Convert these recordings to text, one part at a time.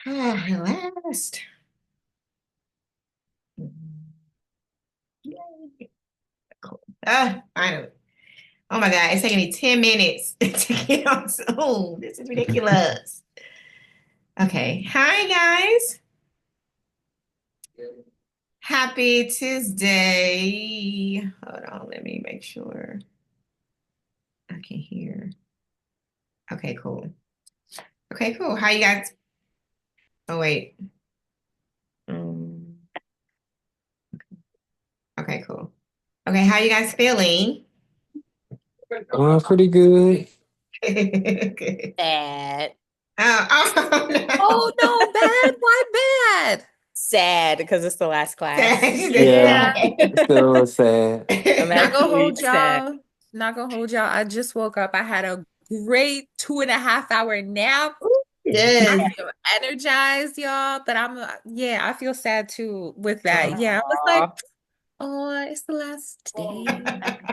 Ah, at last. Yay. Cool. Finally. Oh my God, it's taking me 10 minutes to get on Zoom. This is ridiculous. Okay. Hi, guys. Happy Tuesday. Hold on, let me make sure I can hear. Okay, cool. Okay, cool. How you guys? Oh, wait. Um, okay, cool. Okay, how you guys feeling? Pretty good. Okay. Sad. Oh, Oh no. no, bad. Why bad? Sad because it's the last class. Yeah, Yeah. Okay. still sad. I'm Okay. at Not gonna peak hold sad. y'all. Not gonna hold y'all. I just woke up. I had a great 2.5 hour nap. I Yes. feel energized, y'all. But yeah, I feel sad too with that. Yeah, I was like, Aw. oh, it's the last day.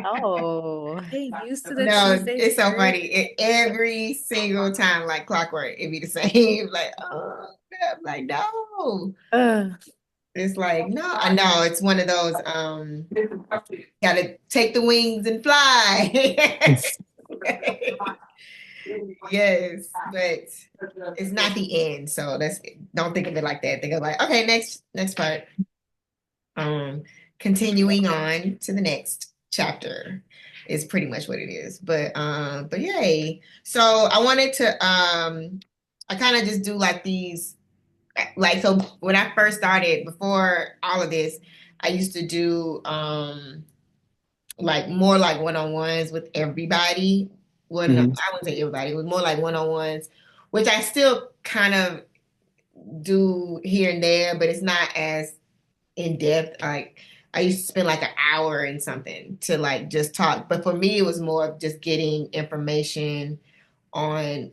Oh. Get used to the No, Tuesday it's so spirit. funny. Every single time, like clockwork, it'd be the same. Like, oh, I'm like, no. Ugh. It's like, no, I know it's one of those, gotta take the wings and fly. Yes. Yes, but it's not the end. So that's don't think of it like that. Think of like, okay, next part. Um, continuing on to the next chapter is pretty much what it is. But yay. So I wanted to I kind of just do like these like so when I first started before all of this, I used to do like more like one-on-ones with everybody. Well, no, Mhm. I wouldn't say everybody, it was more like one-on-ones, which I still kind of do here and there, but it's not as in depth. Like I used to spend like an hour and something to like just talk. But for me, it was more of just getting information on,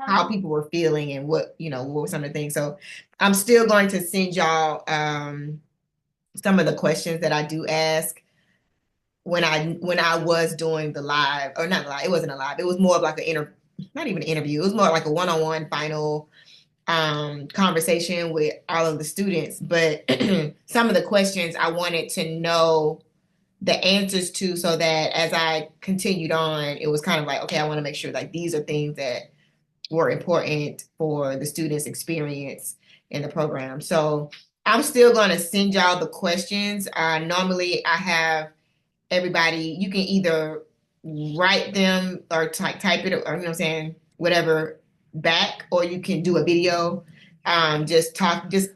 how people were feeling and what were some of the things. So I'm still going to send y'all some of the questions that I do ask when I was doing the live or not live, it wasn't a live. It was more of like not even an interview. It was more like a one-on-one final conversation with all of the students, but some of the questions I wanted to know the answers to so that as I continued on, it was kind of like, okay, I want to make sure like these are things that were important for the students' experience in the program. So I'm still going to send y'all the questions. Normally, I have everybody, you can either write them or type it or, you know what I'm saying, whatever back, or you can do a video, just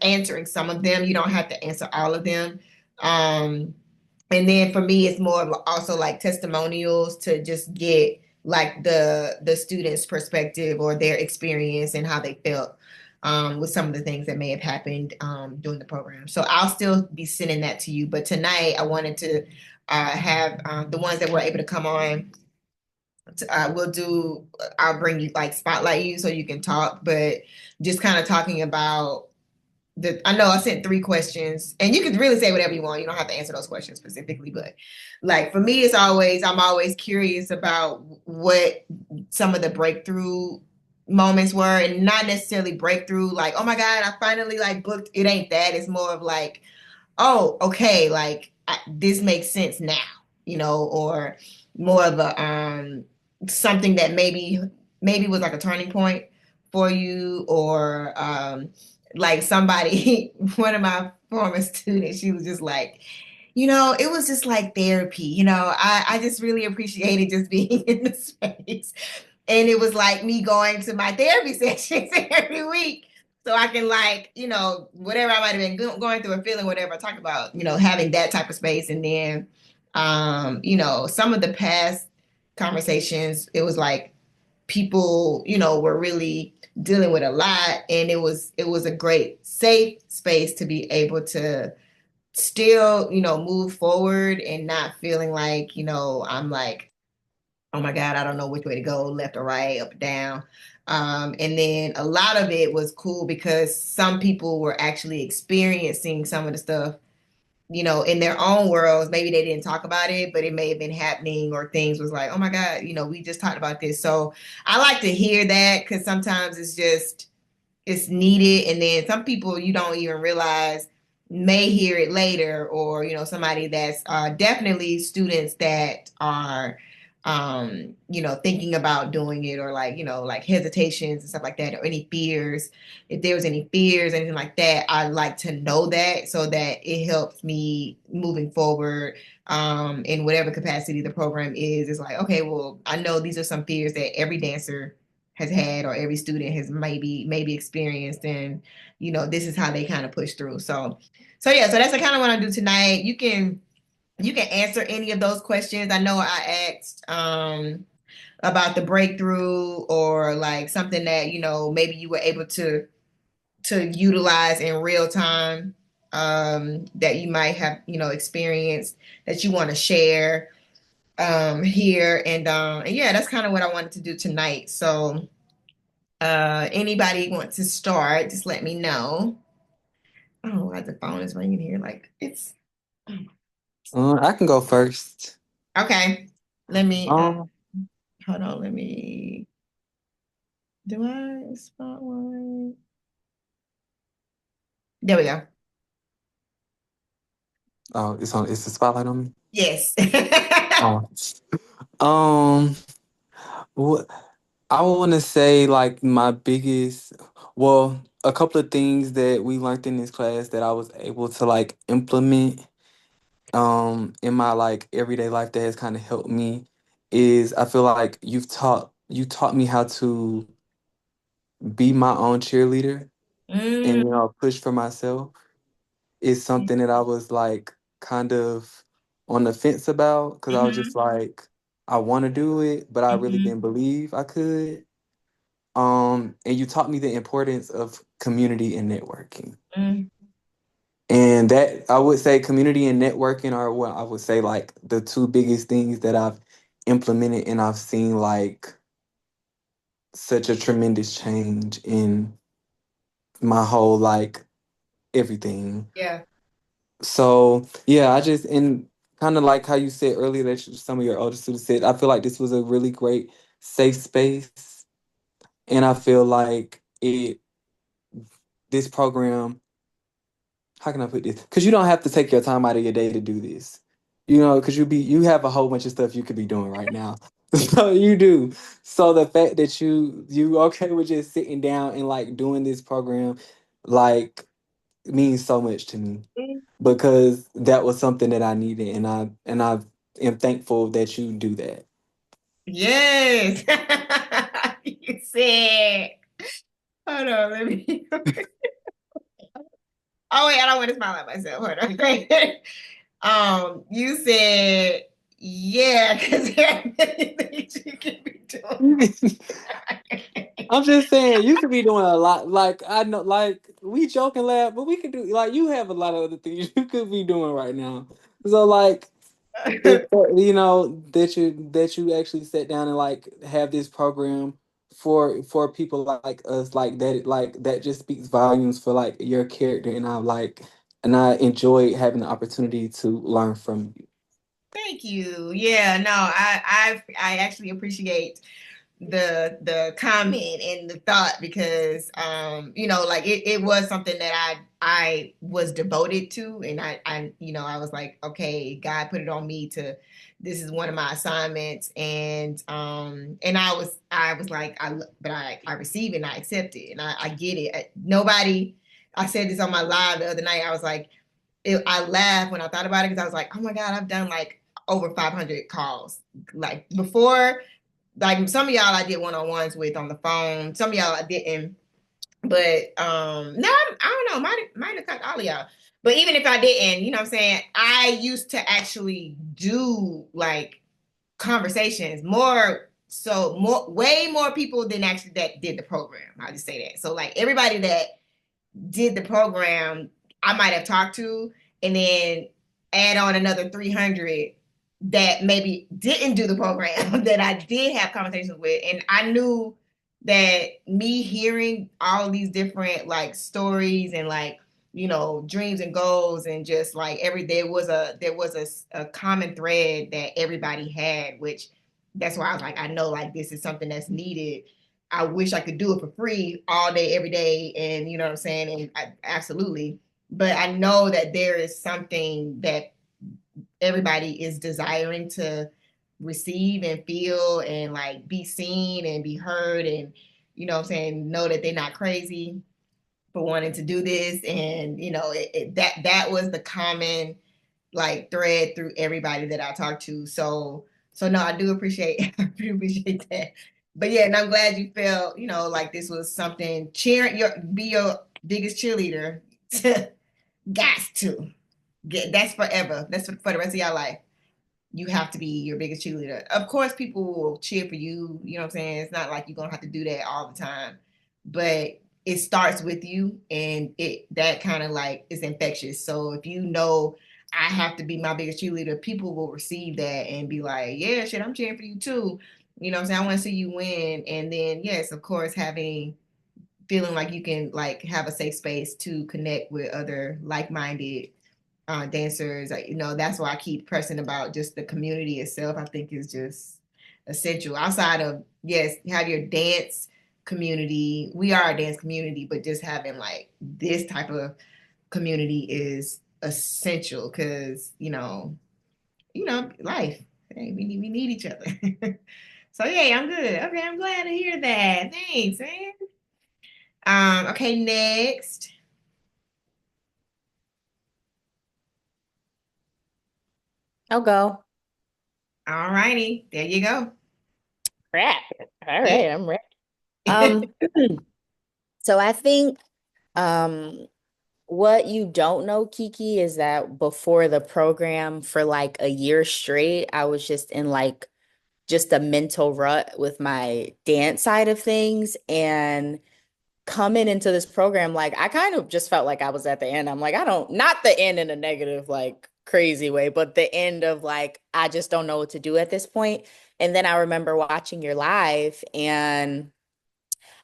answering some of them. You don't have to answer all of them. Um, and then for me, it's more of also like testimonials to just get like the students' perspective or their experience and how they felt with some of the things that may have happened during the program. So I'll still be sending that to you. But tonight, I wanted to have the ones that were able to come on. We'll do. I'll bring you like spotlight you so you can talk, but just kind of talking about I know I sent three questions, and you can really say whatever you want. You don't have to answer those questions specifically, but like for me, I'm always curious about what some of the breakthrough moments were, and not necessarily breakthrough, like, oh my God, I finally like booked. It ain't that. It's more of like, oh, okay, like this makes sense now, or more of a something that maybe was like a turning point for you, or like somebody, one of my former students, she was just like, it was just like therapy. I just really appreciated just being in the space. And it was like me going to my therapy sessions every week. So I can like, whatever I might have been going through or feeling, whatever I talk about, having that type of space. And then, some of the past conversations, it was like people, were really dealing with a lot. And it was a great safe space to be able to still, move forward and not feeling like, I'm like, oh my God, I don't know which way to go, left or right, up or down. And then a lot of it was cool because some people were actually experiencing some of the stuff, in their own worlds. Maybe they didn't talk about it, but it may have been happening, or things was like, oh my God, we just talked about this. So I like to hear that because sometimes it's just it's needed, and then some people you don't even realize may hear it later, or somebody that's definitely students that are thinking about doing it, or like hesitations and stuff like that, or any fears. If there was any fears, anything like that, I'd like to know that so that it helps me moving forward in whatever capacity the program is. It's like, okay, well, I know these are some fears that every dancer has had, or every student has maybe experienced, and this is how they kind of push through. So yeah, so that's the kind of what I do tonight. You can answer any of those questions. I know I asked about the breakthrough, or like something that maybe you were able to utilize in real time, that you might have experienced, that you want to share here. And yeah, that's kind of what I wanted to do tonight. So anybody want to start, just let me know. Oh, why the phone is ringing here, like it's I can go first. okay. Let me Um, hold on, let me do I spotlight? There we go. oh, it's the spotlight on me. Yes. Oh. Um, what I want to say, like my biggest, well, a couple of things that we learned in this class that I was able to like implement in my like everyday life that has kind of helped me is I feel like you taught me how to be my own cheerleader and Mm, push for myself. Is something that I was like kind of on the fence about because I was just mhm, like I want to do it, but I really mhm, didn't believe I could. And you taught me the importance of community and networking. mm. And that I would say community and networking are what I would say like the two biggest things that I've implemented and I've seen like such a tremendous change in my whole like everything. Yeah. So yeah, I just and kind of like how you said earlier that some of your older students said, I feel like this was a really great safe space, and I feel like this program. How can I put this? Because you don't have to take your time out of your day to do this, because you have a whole bunch of stuff you could be doing right now. So you do. So the fact that you okay with just sitting down and like doing this program, like means so much to me because that was something that I needed, and I am thankful that you do that. Yes. You said, hold on, let me. Oh wait, I don't want to smile at myself. Hold on. You said, yeah, because there are many things you can be doing. I'm just saying you could be doing a lot. Like I know, like we joke and laugh, but we could do like you have a lot of other things you could be doing right now. So like if that you actually sat down and like have this program for people like us, like that just speaks volumes for like your character, and I enjoy having the opportunity to learn from you. Thank you. Yeah, no, I actually appreciate the comment and the thought, because like it was something that I was devoted to, and I was like, okay, God put it on me to, this is one of my assignments, and I was like, I receive it and I accept it, and I get it. Nobody, I said this on my live the other night. I was like, I laughed when I thought about it, because I was like, oh my God, I've done like over 500 calls. Like before, like some of y'all I did one-on-ones with on the phone. Some of y'all I didn't. But no, I don't know, might have cut all of y'all. But even if I didn't, you know what I'm saying? I used to actually do like conversations more, so way more people than actually that did the program. I'll just say that. So like everybody that did the program, I might have talked to, and then add on another 300 that maybe didn't do the program that I did have conversations with. And I knew that me hearing all these different like stories and like, dreams and goals, and just like there was a common thread that everybody had, which that's why I was like, I know like this is something that's needed. I wish I could do it for free all day, every day. And you know what I'm saying? And absolutely. But I know that there is something that everybody is desiring to receive and feel and like be seen and be heard and, you know what I'm saying, know that they're not crazy for wanting to do this. And, you know, that was the common like thread through everybody that I talked to. So no, I do appreciate I do appreciate that. But yeah, and I'm glad you felt, you know, like this was something be your biggest cheerleader. Got to get that's forever. That's for the rest of your life. You have to be your biggest cheerleader. Of course, people will cheer for you. You know what I'm saying? It's not like you're gonna have to do that all the time, but it starts with you, and it that kind of like is infectious. So if you know I have to be my biggest cheerleader, people will receive that and be like, yeah, shit, I'm cheering for you too. You know what I'm saying? I want to see you win. And then yes, of course, feeling like you can like have a safe space to connect with other like-minded dancers. You know, that's why I keep pressing about just the community itself. I think is just essential. Outside of yes, have your dance community. We are a dance community, but just having like this type of community is essential because life. Hey, we need each other. So yeah, I'm good. Okay, I'm glad to hear that. Thanks, man. Okay, next. I'll go. All righty, there you go. Crap. All right, I'm ready. Um, so I think what you don't know, Kiki, is that before the program for like a year straight, I was just in like just a mental rut with my dance side of things. And coming into this program, like I kind of just felt like I was at the end. I'm like, not the end in a negative, like crazy way, but the end of like, I just don't know what to do at this point. And then I remember watching your live and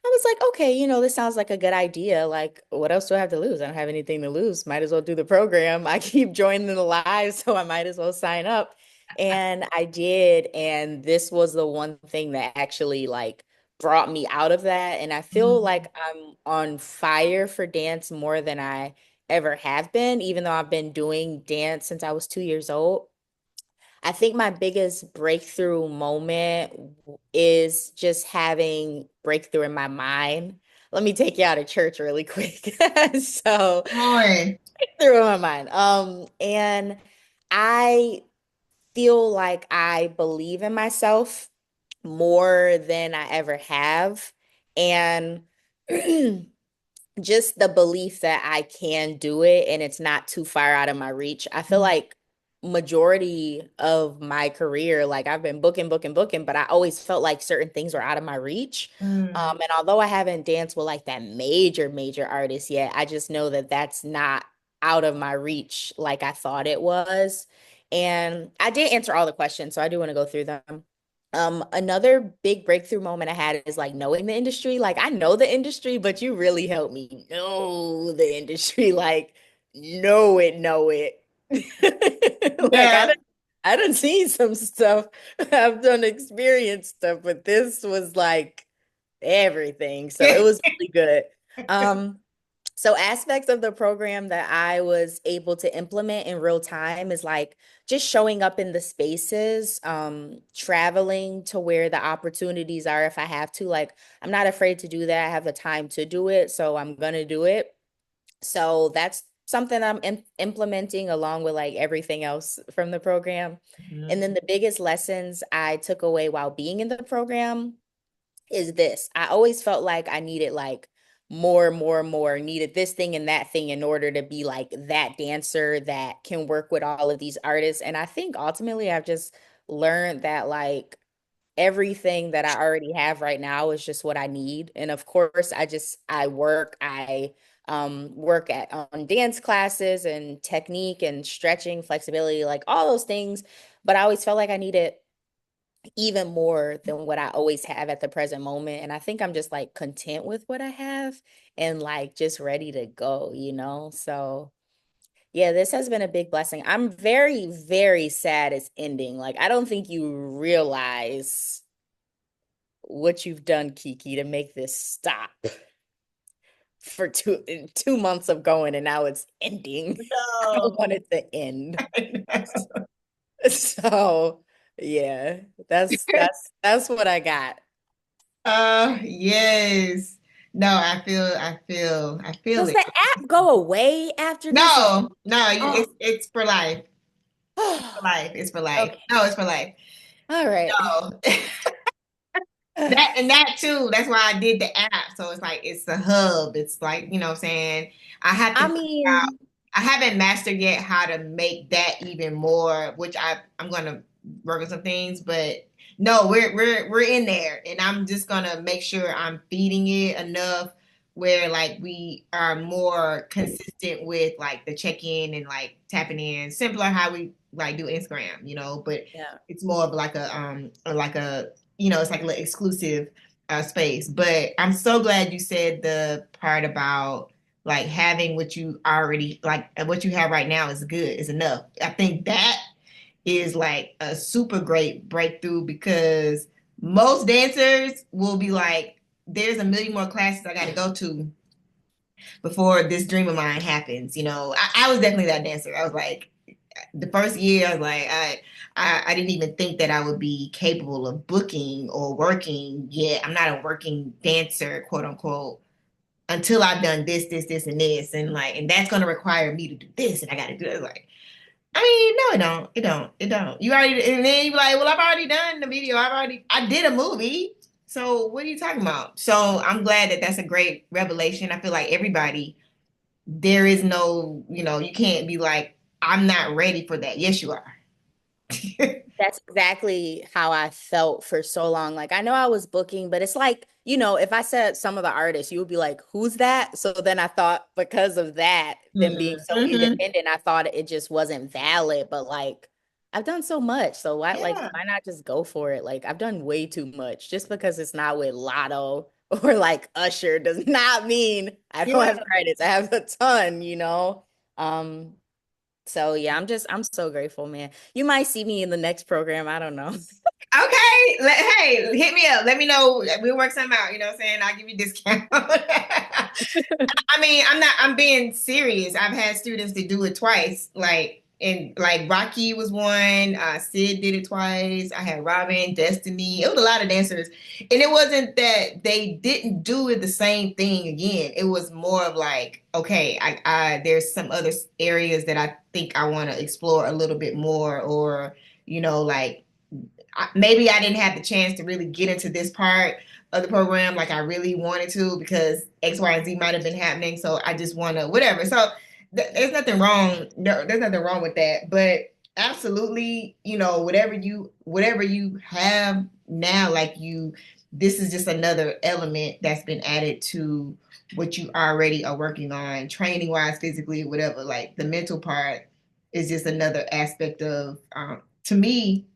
I was like, okay, this sounds like a good idea. Like, what else do I have to lose? I don't have anything to lose. Might as well do the program. I keep joining the live, so I might as well sign up. And I did. And this was the one thing that actually like brought me out of that. And I feel like I'm on fire for dance more than I ever have been, even though I've been doing dance since I was 2 years old. I think my biggest breakthrough moment is just having breakthrough in my mind. Let me take you out of church really quick. So, On. breakthrough in my mind. And I feel like I believe in myself more than I ever have. And just the belief that I can do it and it's not too far out of my reach. I feel like majority of my career, like I've been booking, but I always felt like certain things were out of my reach. And although I haven't danced with like that major artist yet, I just know that that's not out of my reach like I thought it was. And I did answer all the questions, so I do want to go through them. Another big breakthrough moment I had is like knowing the industry. Like I know the industry, but you really helped me know the industry. Like know it. Like Yeah. I done seen some stuff. I've done experience stuff, but this was like everything. So it was really good. Um, so aspects of the program that I was able to implement in real time is like just showing up in the spaces, traveling to where the opportunities are if I have to. Like I'm not afraid to do that. I have the time to do it, so I'm gonna do it. So that's something I'm implementing along with like everything else from the program. And then the biggest lessons I took away while being in the program is this. I always felt like I needed like more, needed this thing and that thing in order to be like that dancer that can work with all of these artists. And I think ultimately I've just learned that like everything that I already have right now is just what I need. And of course, I work at on dance classes and technique and stretching, flexibility, like all those things. But I always felt like I needed even more than what I always have at the present moment. And I think I'm just like content with what I have and like just ready to go. So yeah, this has been a big blessing. I'm very sad it's ending. Like I don't think you realize what you've done, Kiki, to make this stop for 2 months of going, and now it's ending. I No. want it to end. So yeah, that's what I got. Yes. No, I feel Does it. the app go away after this? No, Oh, it's for life. It's for life. It's for life. okay. No, it's for life. All right. No. That too, that's why I did the app. So it's like it's the hub. It's like, you know what I'm saying? I have to I figure out, mean, I haven't mastered yet how to make that even more, which I'm gonna work on some things, but no, we're in there and I'm just gonna make sure I'm feeding it enough where like we are more consistent with like the check-in and like tapping in, simpler how we like do Instagram, but yeah. it's more of like a it's like a little exclusive space. But I'm so glad you said the part about like having what you already like what you have right now is good, is enough. I think that is like a super great breakthrough because most dancers will be like, there's a million more classes I got to go to before this dream of mine happens. I was definitely that dancer. I was like, the first year, I was like, I didn't even think that I would be capable of booking or working yet. I'm not a working dancer, quote unquote, until I've done this, and this, and that's going to require me to do this, and I got to do it. Like, I mean, no, it don't. You already, and then you be like, well, I've already done the video. I did a movie. So what are you talking about? So I'm glad that that's a great revelation. I feel like everybody, there is no, you can't be like, I'm not ready for that. Yes, you are. That's exactly how I felt for so long. Like I know I was booking, but it's like, if I said some of the artists, you would be like, who's that? So then I thought because of that, them being Mhm, so mhm. independent, I thought it just wasn't valid. But like I've done so much. So Yeah, why not just go for it? Like I've done way too much. Just because it's not with Lotto or like Usher does not mean I don't yeah. have credits. I have a ton. Um, so yeah, I'm so grateful, man. You might see me in the next program. I don't know. Okay. Hey, hit me up. Let me know. We'll work something out. You know what I'm saying? I'll give you a discount. I mean, I'm being serious. I've had students that do it twice. Like Rocky was one, Sid did it twice. I had Robin, Destiny. It was a lot of dancers. And it wasn't that they didn't do it the same thing again. It was more of like, okay, I there's some other areas that I think I want to explore a little bit more, or, like maybe I didn't have the chance to really get into this part of the program like I really wanted to because X, Y, and Z might have been happening. So I just want to whatever. So there's nothing wrong. No, there's nothing wrong with that. But absolutely, whatever you have now, like this is just another element that's been added to what you already are working on, training wise, physically, whatever. Like the mental part is just another aspect of, to me,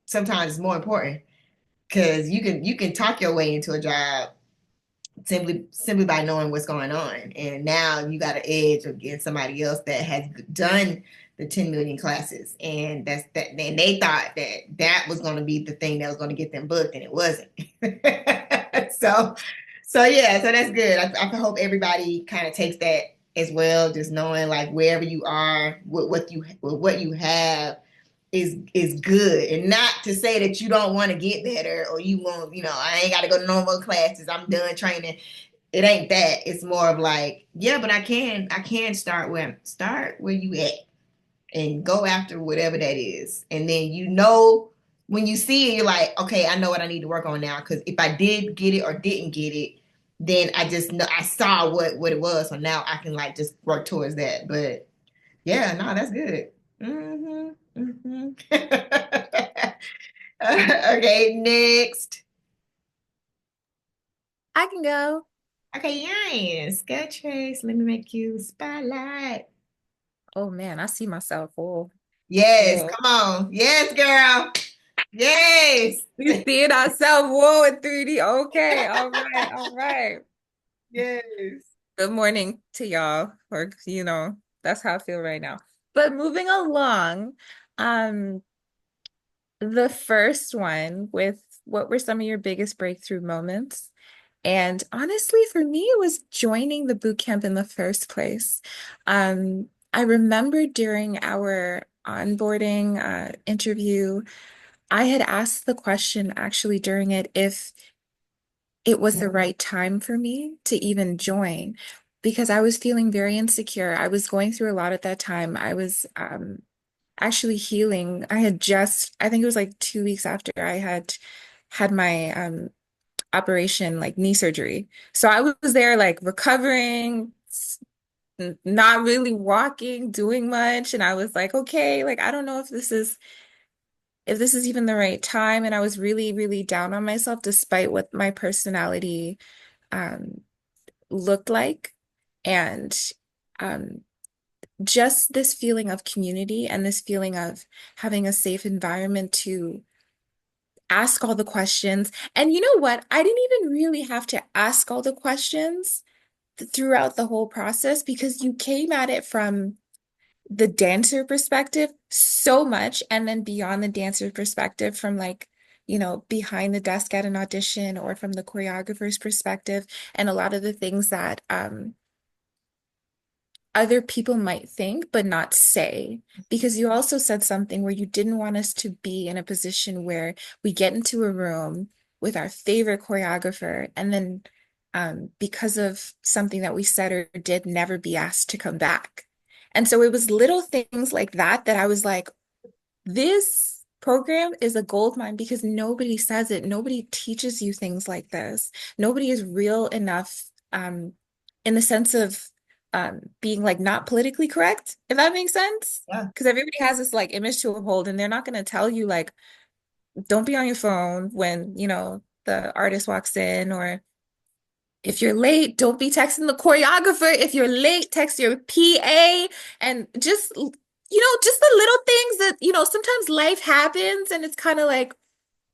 sometimes it's more important because you can talk your way into a job simply by knowing what's going on, and now you got an edge against somebody else that has done the 10 million classes, and and they thought that was going to be the thing that was going to get them booked, and it wasn't. So yeah, so that's good. I hope everybody kind of takes that as well, just knowing like wherever you are with what you have is good, and not to say that you don't want to get better or you won't, I ain't got to go to normal classes, I'm done training. It ain't that. It's more of like, yeah, but I can start where you at and go after whatever that is, and then when you see it, you're like, okay, I know what I need to work on now, because if I did get it or didn't get it, then I just know I saw what it was, so now I can like just work towards that. But yeah, no, that's good. Hmm. Hmm. Okay, next. I can go. Okay, yes. Go, Trace. Let me make you spotlight. Oh man, I see myself. Oh, Yes, oh. come on. Yes, girl. Yes. We seeing ourselves. Whoa, in 3D. Okay, all right, all right. Yes. Good morning to y'all. Or, that's how I feel right now. But moving along, um, the first one with what were some of your biggest breakthrough moments? And honestly, for me, it was joining the boot camp in the first place. I remember during our onboarding interview, I had asked the question actually during it if it was the right time for me to even join because I was feeling very insecure. I was going through a lot at that time. I was actually healing. I think it was like 2 weeks after I had my operation, like knee surgery. So I was there like recovering, not really walking, doing much. And I was like, okay, like I don't know if this is even the right time. And I was really, really down on myself despite what my personality um looked like. And um just this feeling of community and this feeling of having a safe environment to ask all the questions. And you know what? I didn't even really have to ask all the questions throughout the whole process because you came at it from the dancer perspective so much, and then beyond the dancer perspective from like, behind the desk at an audition or from the choreographer's perspective, and a lot of the things that other people might think but not say, because you also said something where you didn't want us to be in a position where we get into a room with our favorite choreographer and then because of something that we said or did, never be asked to come back. And so it was little things like that that I was like, this program is a gold mine because nobody says it. Nobody teaches you things like this. Nobody is real enough in the sense of being like not politically correct, if that makes sense. Yeah. Because everybody has this like image to uphold, and they're not going to tell you like, don't be on your phone when, the artist walks in, or if you're late, don't be texting the choreographer. If you're late, text your PA, and just the little things that, sometimes life happens and it's kind of like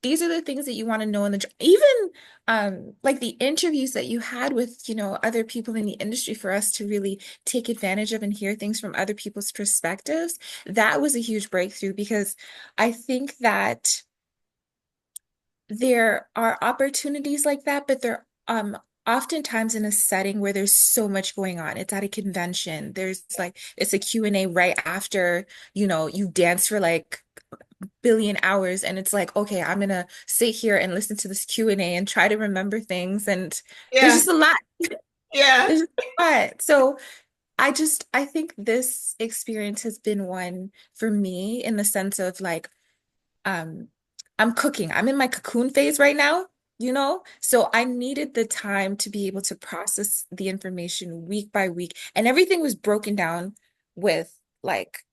these are the things that you want to know in the even like the interviews that you had with, other people in the industry for us to really take advantage of and hear things from other people's perspectives. That was a huge breakthrough because I think that there are opportunities like that, but they're oftentimes in a setting where there's so much going on. It's at a convention. There's like it's a Q&A right after, you dance for like billion hours, and it's like, okay, I'm gonna sit here and listen to this Q&A and try to remember things, and there's Yeah. just a lot. Yeah. There's just a lot. So I think this experience has been one for me in the sense of like um I'm cooking. I'm in my cocoon phase right now, So I needed the time to be able to process the information week by week. And everything was broken down with like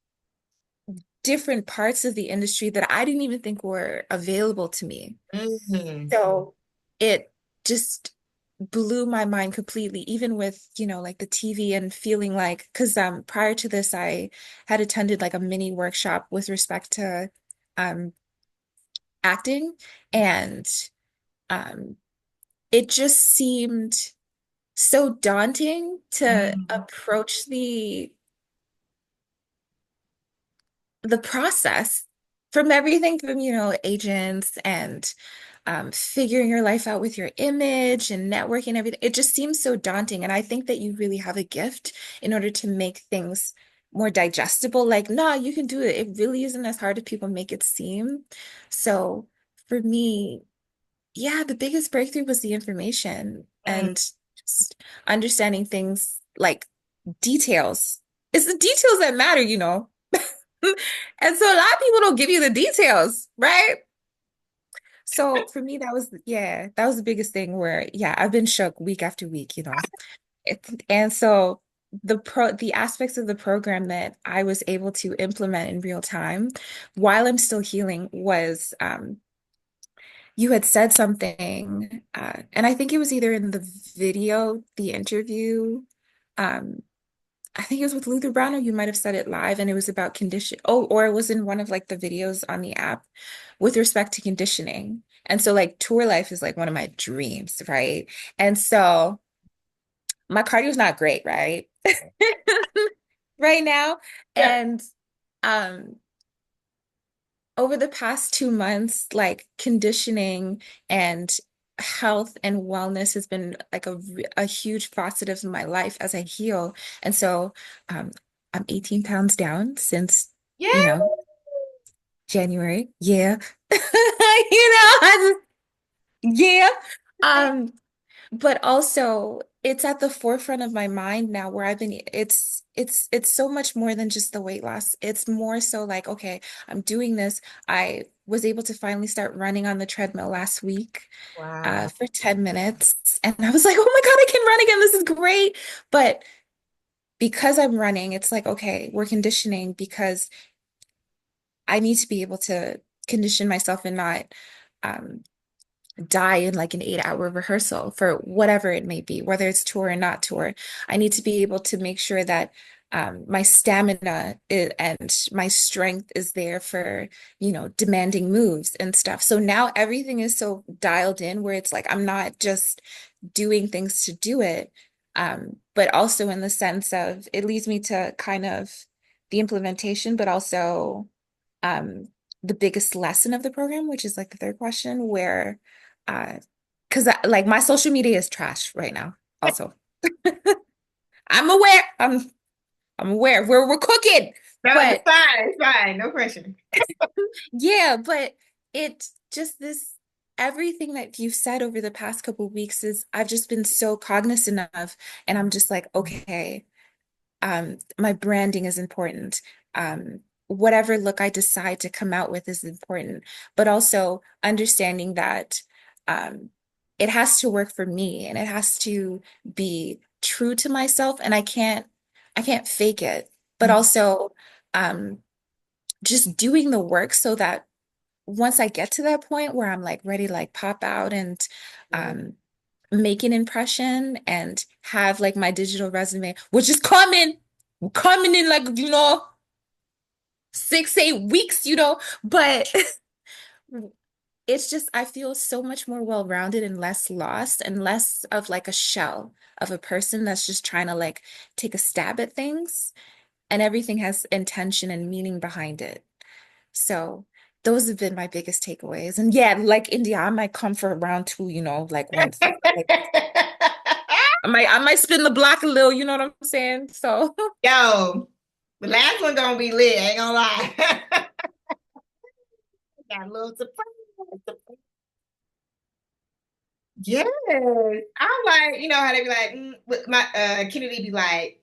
different parts of the industry that I didn't even think were available to me. Mhm. So it just blew my mind completely, even with, like the TV and feeling like, because prior to this, I had attended like a mini workshop with respect to um acting, and um it just seemed so daunting to Mhm. approach the process from everything from, agents and figuring your life out with your image and networking and everything. It just seems so daunting. And I think that you really have a gift in order to make things more digestible. Like, nah, you can do it. It really isn't as hard as people make it seem. So for me, yeah, the biggest breakthrough was the information Mm. and just understanding things like details. It's the details that matter. And so a lot of people don't give you the details, right? So for me, that was the biggest thing where, yeah, I've been shook week after week. And so the aspects of the program that I was able to implement in real time while I'm still healing was you had said something, and I think it was either in the video, the interview, um, I think it was with Luther Brown, or you might have said it live, and it was about condition. Oh, or it was in one of like the videos on the app with respect to conditioning. And so like tour life is like one of my dreams, right? And so my cardio is not great, right? Right now. Yeah. And um over the past 2 months, like conditioning and health and wellness has been like a huge facet of my life as I heal. And so um, I'm 18 pounds down since, you Yeah. know, January. Yeah. I yeah. Um, but also it's at the forefront of my mind now where it's so much more than just the weight loss. It's more so like, okay, I'm doing this. I was able to finally start running on the treadmill last week Wow. for 10 minutes. And I was like, oh my God, I can run again. This is great. But because I'm running, it's like, okay, we're conditioning because I need to be able to condition myself and not um, die in like an 8 hour rehearsal for whatever it may be, whether it's tour or not tour. I need to be able to make sure that my stamina and my strength is there for, demanding moves and stuff. So now everything is so dialed in where it's like I'm not just doing things to do it, but also in the sense of it leads me to kind of the implementation, but also um, the biggest lesson of the program, which is like the third question, where because like my social media is trash right now. Also, I'm aware. I'm aware. We're cooking, No, it's but fine. It's fine. No pressure. yeah, but it just this everything that you've said over the past couple of weeks is I've just been so cognizant of, and I'm just like, okay, my branding is important. Whatever look I decide to come out with is important, but also understanding that um, it has to work for me and it has to be true to myself, and I can't fake it. But also, um, just doing the work so that once I get to that point where I'm like ready to like pop out and um, make an impression and have like my digital resume, which is coming in like, 6, 8 weeks, but it's just, I feel so much more well-rounded and less lost and less of like a shell of a person that's just trying to like take a stab at things, and everything has intention and meaning behind it. So those have been my biggest takeaways. And yeah, like India, I might come for round two, like once. Like I might spin the block a little, you know what I'm saying? So Yo, the last one gonna be lit. Ain't gonna lie. Got a little surprise. Yes. I'm like, how they be like, with my Kennedy be like,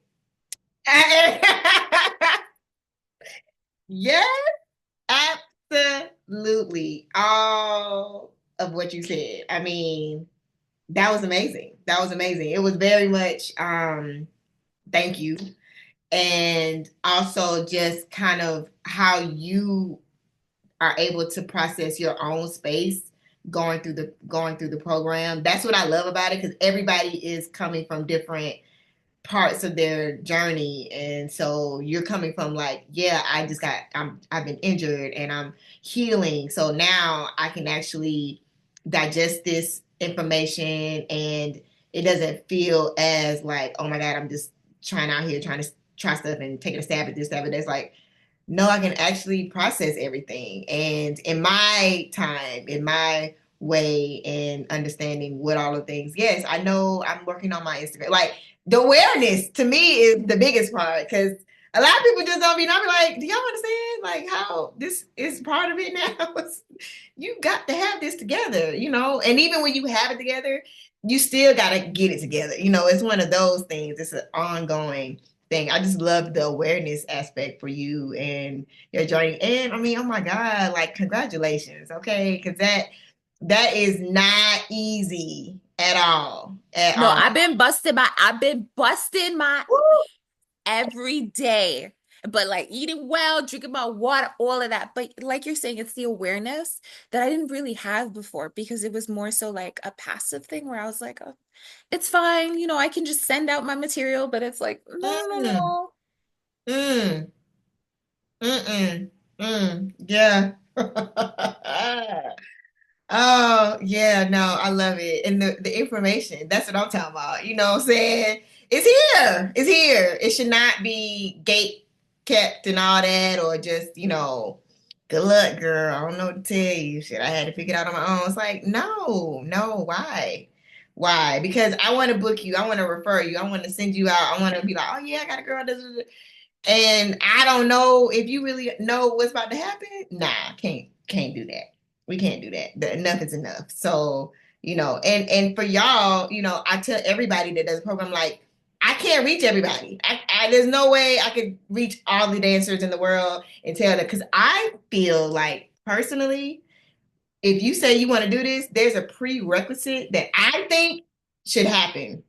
yes, absolutely. All of what you said. I mean, that was amazing. That was amazing. It was very much thank you. And also just kind of how you are able to process your own space going through the program. That's what I love about it, because everybody is coming from different parts of their journey, and so you're coming from like, yeah, I've been injured and I'm healing, so now I can actually digest this information, and it doesn't feel as like, oh my God, I'm just trying out here trying to try stuff and taking a stab at this stab at this. Like, no, I can actually process everything. And in my time, in my way, and understanding what all the things, yes, I know I'm working on my Instagram. Like, the awareness to me is the biggest part, because a lot of people just don't be, I'll be like, do y'all understand like how this is part of it now? You got to have this together, and even when you have it together, you still got to get it together. It's one of those things. It's an ongoing thing. I just love the awareness aspect for you and your journey. And I mean, oh my God, like, congratulations. Okay. Because that is not easy at all. At No, all. I've been busting my Woo! every day. But like eating well, drinking my water, all of that. But like you're saying, it's the awareness that I didn't really have before, because it was more so like a passive thing where I was like, oh, it's fine, I can just send out my material, but it's like, no, no, Mm, no. mm, yeah. Oh, yeah, no, I love it. And the information, that's what I'm talking about. You know what I'm saying? It's here. It's here. It should not be gate kept and all that, or just, good luck, girl. I don't know what to tell you. Shit, I had to figure it out on my own. It's like, no, why? Why? Because I want to book you. I want to refer you. I want to send you out. I want to be like, oh yeah, I got a girl. And I don't know if you really know what's about to happen. Nah, can't do that. We can't do that. Enough is enough. So, and for y'all, I tell everybody that does a program, like, I can't reach everybody. There's no way I could reach all the dancers in the world and tell them, because I feel like personally, if you say you want to do this, there's a prerequisite that I think should happen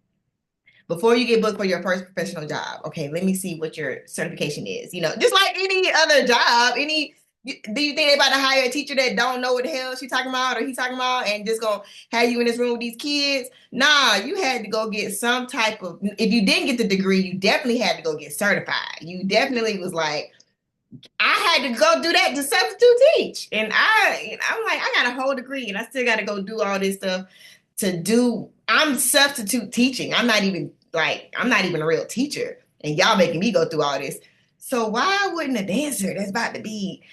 before you get booked for your first professional job. Okay, let me see what your certification is. Just like any other job, do you think they about to hire a teacher that don't know what the hell she talking about or he talking about and just gonna have you in this room with these kids? Nah, you had to go get some type of, if you didn't get the degree, you definitely had to go get certified. You definitely was like, I had to go do that to substitute teach. And I'm like, I got a whole degree and I still got to go do all this stuff I'm substitute teaching. I'm not even a real teacher. And y'all making me go through all this. So why wouldn't a dancer that's about to be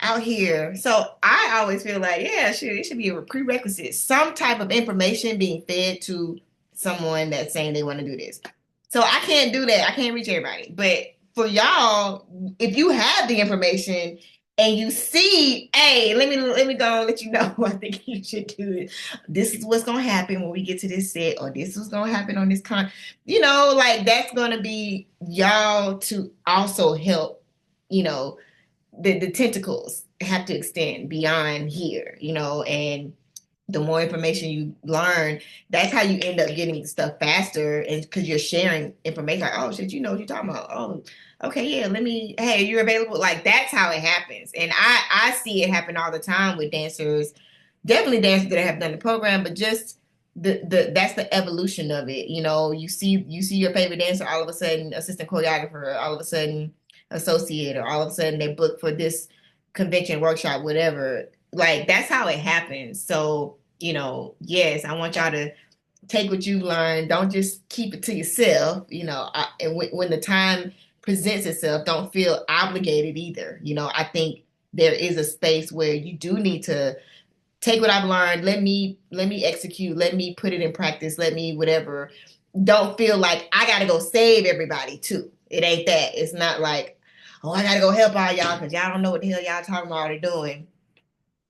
out here? So I always feel like, yeah, it should be a prerequisite. Some type of information being fed to someone that's saying they want to do this. So I can't do that. I can't reach everybody. But for y'all, if you have the information and you see, hey, let me go and let you know, I think you should do it. This is what's gonna happen when we get to this set, or this is gonna happen on this like that's gonna be y'all to also help, the tentacles have to extend beyond here, and the more information you learn, that's how you end up getting the stuff faster. And because you're sharing information, like, oh shit, you know what you're talking about. Oh, okay, yeah, hey, you're available. Like, that's how it happens. And I see it happen all the time with dancers, definitely dancers that have done the program, but just that's the evolution of it. You see your favorite dancer, all of a sudden assistant choreographer, all of a sudden associate, or all of a sudden they book for this convention, workshop, whatever. Like, that's how it happens. So, yes, I want y'all to take what you learned. Don't just keep it to yourself, and when the time presents itself, don't feel obligated either. I think there is a space where you do need to take what I've learned. Let me execute. Let me put it in practice. Let me whatever. Don't feel like I got to go save everybody too. It ain't that. It's not like, oh, I got to go help all y'all because y'all don't know what the hell y'all talking about or doing.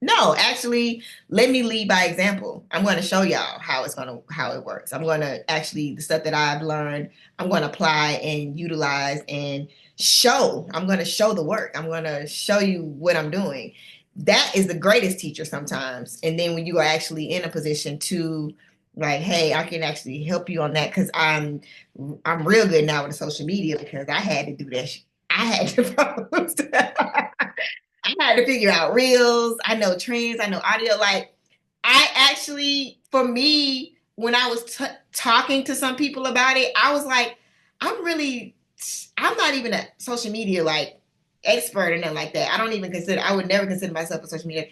No, actually, let me lead by example. I'm going to show y'all how it works. I'm going to actually, the stuff that I've learned, I'm going to apply and utilize and show. I'm going to show the work. I'm going to show you what I'm doing. That is the greatest teacher sometimes. And then when you are actually in a position to, like, hey, I can actually help you on that, because I'm real good now with the social media because I had to do that. I had to I had to figure out reels. I know trends. I know audio. Like, I actually, for me, when I was talking to some people about it, I was like, I'm not even a social media like expert or nothing like that. I would never consider myself a social media.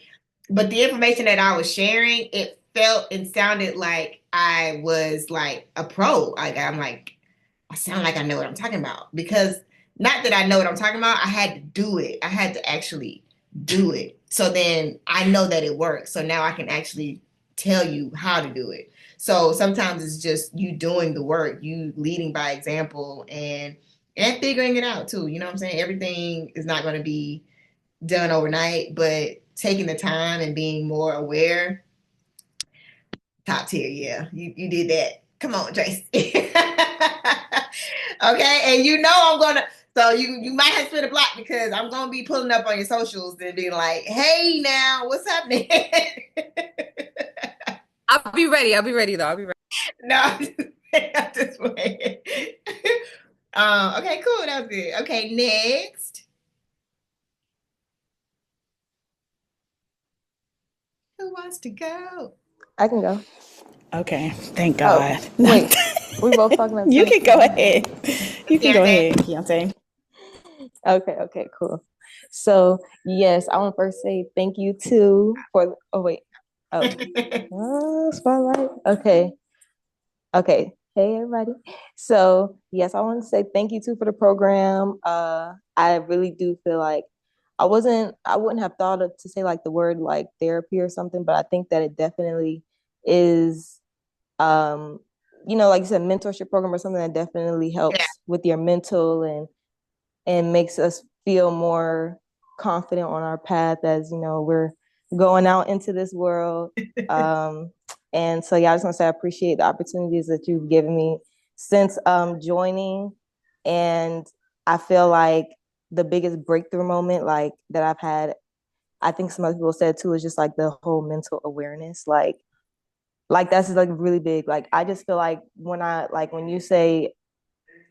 But the information that I was sharing, it felt and sounded like I was like a pro. Like, I sound like I know what I'm talking about, because not that I know what I'm talking about, I had to do it. I had to actually do it. So then I know that it works. So now I can actually tell you how to do it. So sometimes it's just you doing the work, you leading by example, and figuring it out too. You know what I'm saying? Everything is not going to be done overnight, but taking the time and being more aware, top tier. Yeah, you did that. Come on, Tracy. Okay, and I'm gonna. So you might have to spin a block, because I'm gonna be pulling up on your socials and being like, "Hey, now what's happening?" I'll be ready. I'll be ready though. I'll be ready. No, I'm just playing. Okay, cool. That was good. Okay, next. Who wants to go? I can go. Okay, thank Oh, God. wait. We both talking at the You same can go time. ahead. You can go ahead, Keontae. Okay, cool. So, yes, I want to first say thank you for, oh, wait. Oh, spotlight. Okay. Hey, everybody. So, yes, I want to say thank you for the program. I really do feel like I wouldn't have thought to say like the word like therapy or something, but I think that it definitely is, like you said, mentorship program or something that definitely helps with your mental and makes us feel more confident on our path as, we're going out into this world. And so, yeah, I just want to say I appreciate the opportunities that you've given me since joining. And I feel like the biggest breakthrough moment like that I've had, I think some other people said too, is just like the whole mental awareness. Like that's like really big. Like I just feel like when you say,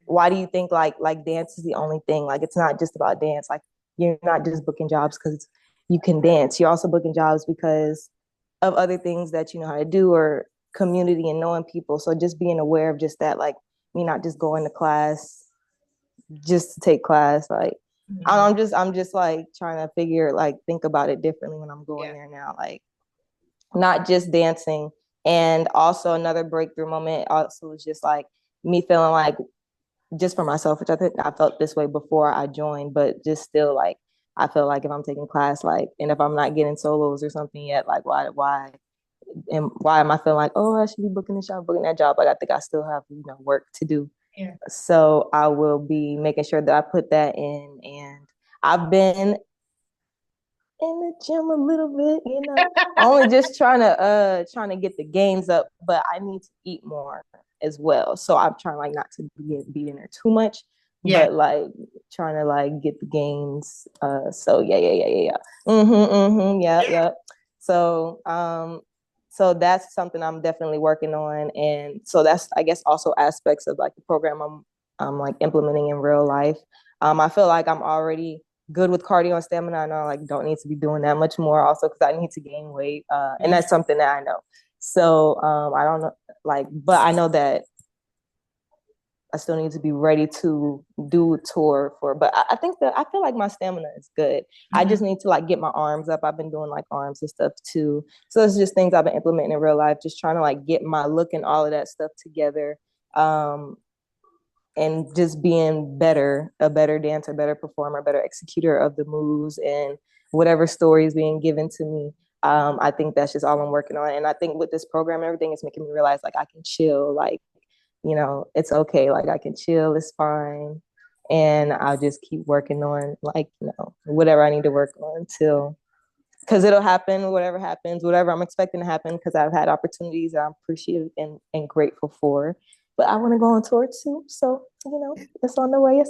why do you think like dance is the only thing? Like it's not just about dance. Like you're not just booking jobs because you can dance. You're also booking jobs because of other things that you know how to do, or community and knowing people. So just being aware of just that, like me not just going to class just to take class. Like I'm just like trying to think about it differently when I'm going there now. Like not just dancing. And also another breakthrough moment also was just like me feeling like, just for myself, which I think I felt this way before I joined, but just still like I feel like if I'm taking class, like, and if I'm not getting solos or something yet, like why am I feeling like, oh, I should be booking this job, booking that job? Like I think I still have work to do. Yeah. So I will be making sure that I put that in, and I've been in the gym a little bit, only just trying to get the gains up, but I need to eat more as well. So I'm trying like not to be in there too much, but like trying to like get the gains. So yeah. Yeah. So that's something I'm definitely working on, and so that's I guess also aspects of like the program I'm like implementing in real life. I feel like I'm already good with cardio and stamina. I know I like don't need to be doing that much more also because I need to gain weight. And that's something that I know. So I don't know, but I know that I still need to be ready to do a tour but I think that I feel like my stamina is good. I just need to like get my arms up. I've been doing like arms and stuff too. So it's just things I've been implementing in real life, just trying to like get my look and all of that stuff together. And just being a better dancer, better performer, better executor of the moves and whatever story is being given to me. I think that's just all I'm working on. And I think with this program, everything is making me realize like I can chill, like, it's okay. Like I can chill, it's fine. And I'll just keep working on like, whatever I need to work on because it'll happen, whatever happens, whatever I'm expecting to happen, because I've had opportunities that I'm appreciative and grateful for. But I want to go on tour too. So, it's on the way.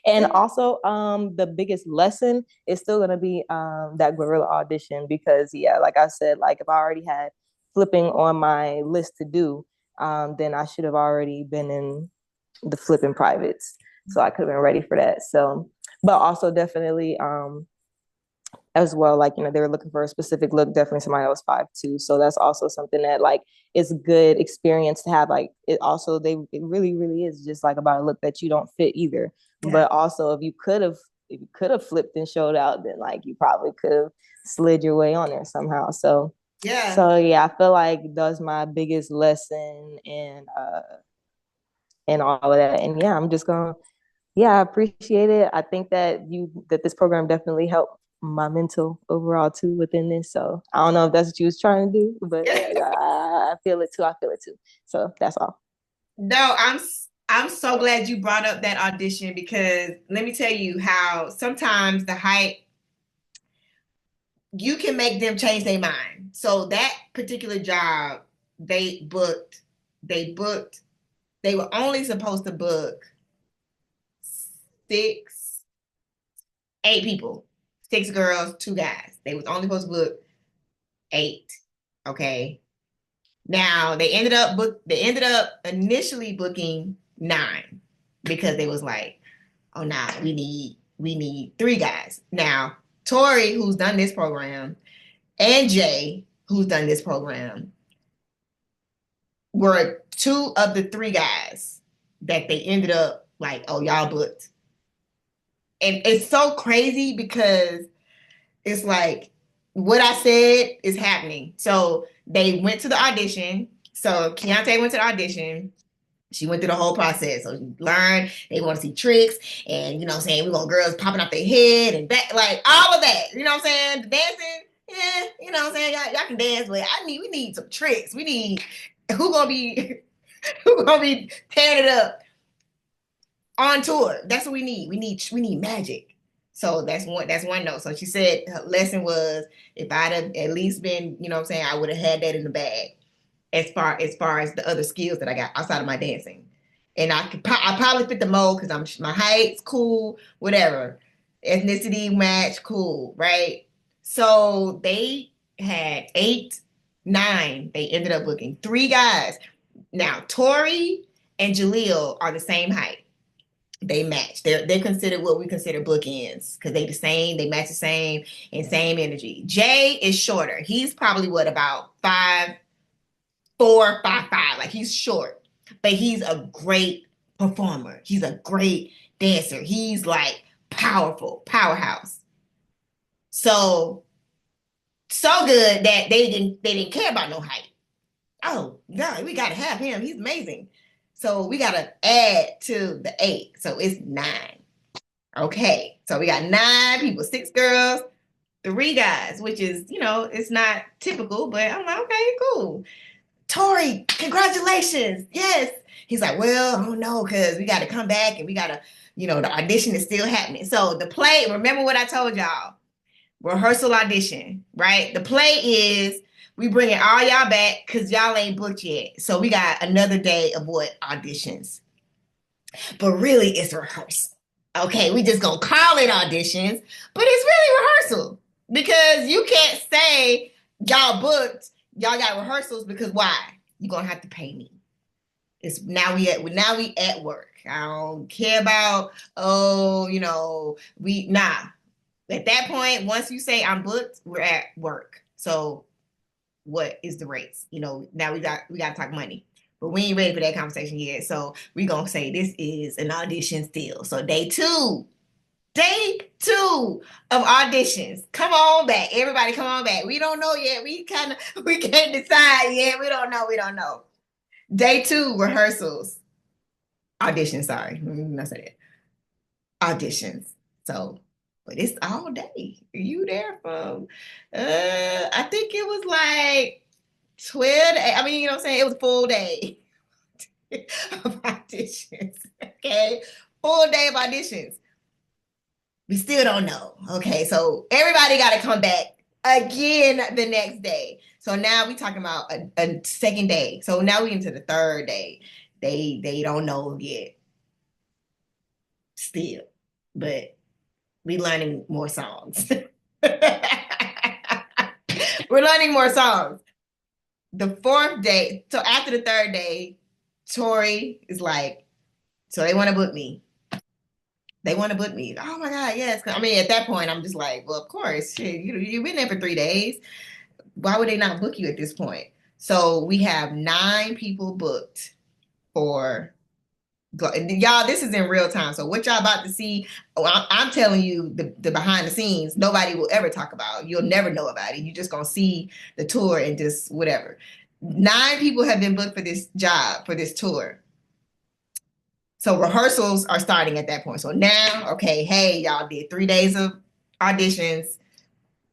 And also, the biggest lesson is still going to be that Guerrilla audition, because, like I said, like if I already had flipping on my list to do, then I should have already been in the flipping privates. So I could have been ready for that. So, but also definitely, as well, like, they were looking for a specific look, definitely somebody that was 5'2". So that's also something that like is a good experience to have. Like it really, really is just like about a look that you don't fit either. Yeah. But also if you could have flipped and showed out, then like you probably could have slid your way on there somehow. So I feel like that's my biggest lesson and all of that. And I'm just gonna I appreciate it. I think that this program definitely helped my mental overall too within this. So I don't know if that's what you was trying to do, but I feel it too. So that's all. No, I'm so glad you brought up that audition, because let me tell you how sometimes the hype, you can make them change their mind. So that particular job, they were only supposed to book 8 people, 6 girls, 2 guys. They was only supposed to book 8. Okay. Now they ended up initially booking 9, because they was like, oh, nah, we need 3 guys. Now Tori, who's done this program, and Jay, who's done this program, were 2 of the 3 guys that they ended up like, oh, y'all booked. And it's so crazy because it's like what I said is happening. So they went to the audition. So Keontae went to the audition. She went through the whole process. So she learned they want to see tricks and, you know what I'm saying, we want girls popping off their head and back, like all of that. You know what I'm saying? The dancing, yeah, you know what I'm saying? Y'all can dance, but we need some tricks. We need who gonna be tearing it up on tour. That's what we need. We need magic. So that's one note. So she said her lesson was, if I'd have at least been, you know what I'm saying, I would have had that in the bag as far as the other skills that I got outside of my dancing. And I probably fit the mold because my height's cool, whatever. Ethnicity match, cool, right? So they had 8, 9. They ended up booking 3 guys. Now, Tori and Jaleel are the same height. They match. They're considered what we consider bookends because they the same, they match the same and same energy. Jay is shorter. He's probably about 5'4", 5'5". Like he's short, but he's a great performer. He's a great dancer. He's like powerful, powerhouse. So good that they didn't care about no height. Oh God, we gotta have him. He's amazing. So we gotta add to the 8. So it's 9. Okay. So we got 9 people, 6 girls, 3 guys, which is, you know, it's not typical, but I'm like, okay, cool. Tori, congratulations. Yes. He's like, well, I don't know, because we got to come back and we got to, you know, the audition is still happening. So the play, remember what I told y'all, rehearsal audition, right? The play is we bringing all y'all back because y'all ain't booked yet. So we got another day of what? Auditions. But really it's rehearsal. Okay, we just going to call it auditions, but it's really rehearsal because you can't say y'all booked, y'all got rehearsals because why? You're going to have to pay me. It's now we at work. I don't care about, you know, at that point, once you say I'm booked, we're at work. So what is the rates? You know, now we got to talk money, but we ain't ready for that conversation yet. So we gonna say this is an audition still. So day two of auditions. Come on back, everybody. Come on back. We don't know yet. We can't decide yet. We don't know. Day 2 rehearsals, auditions. Sorry, I said it. Auditions. So. But it's all day. You there from, I think it was like 12, I mean, you know what I'm saying? It was a full day of auditions, okay? Full day of auditions. We still don't know, okay? So everybody got to come back again the next day. So now we talking about a second day. So now we into the third day. They don't know yet still, but we learning more songs. We're learning more songs. The 4th day, so after the 3rd day, Tori is like, so they want to book me. They want to book me. Oh my God, yes. I mean, at that point, I'm just like, well, of course, shit, you've been there for 3 days. Why would they not book you at this point? So we have 9 people booked for. Y'all, this is in real time. So what y'all about to see, I'm telling you the behind the scenes, nobody will ever talk about. You'll never know about it. You're just going to see the tour and just whatever. 9 people have been booked for this job, for this tour. So rehearsals are starting at that point. So now, okay, hey, y'all did 3 days of auditions.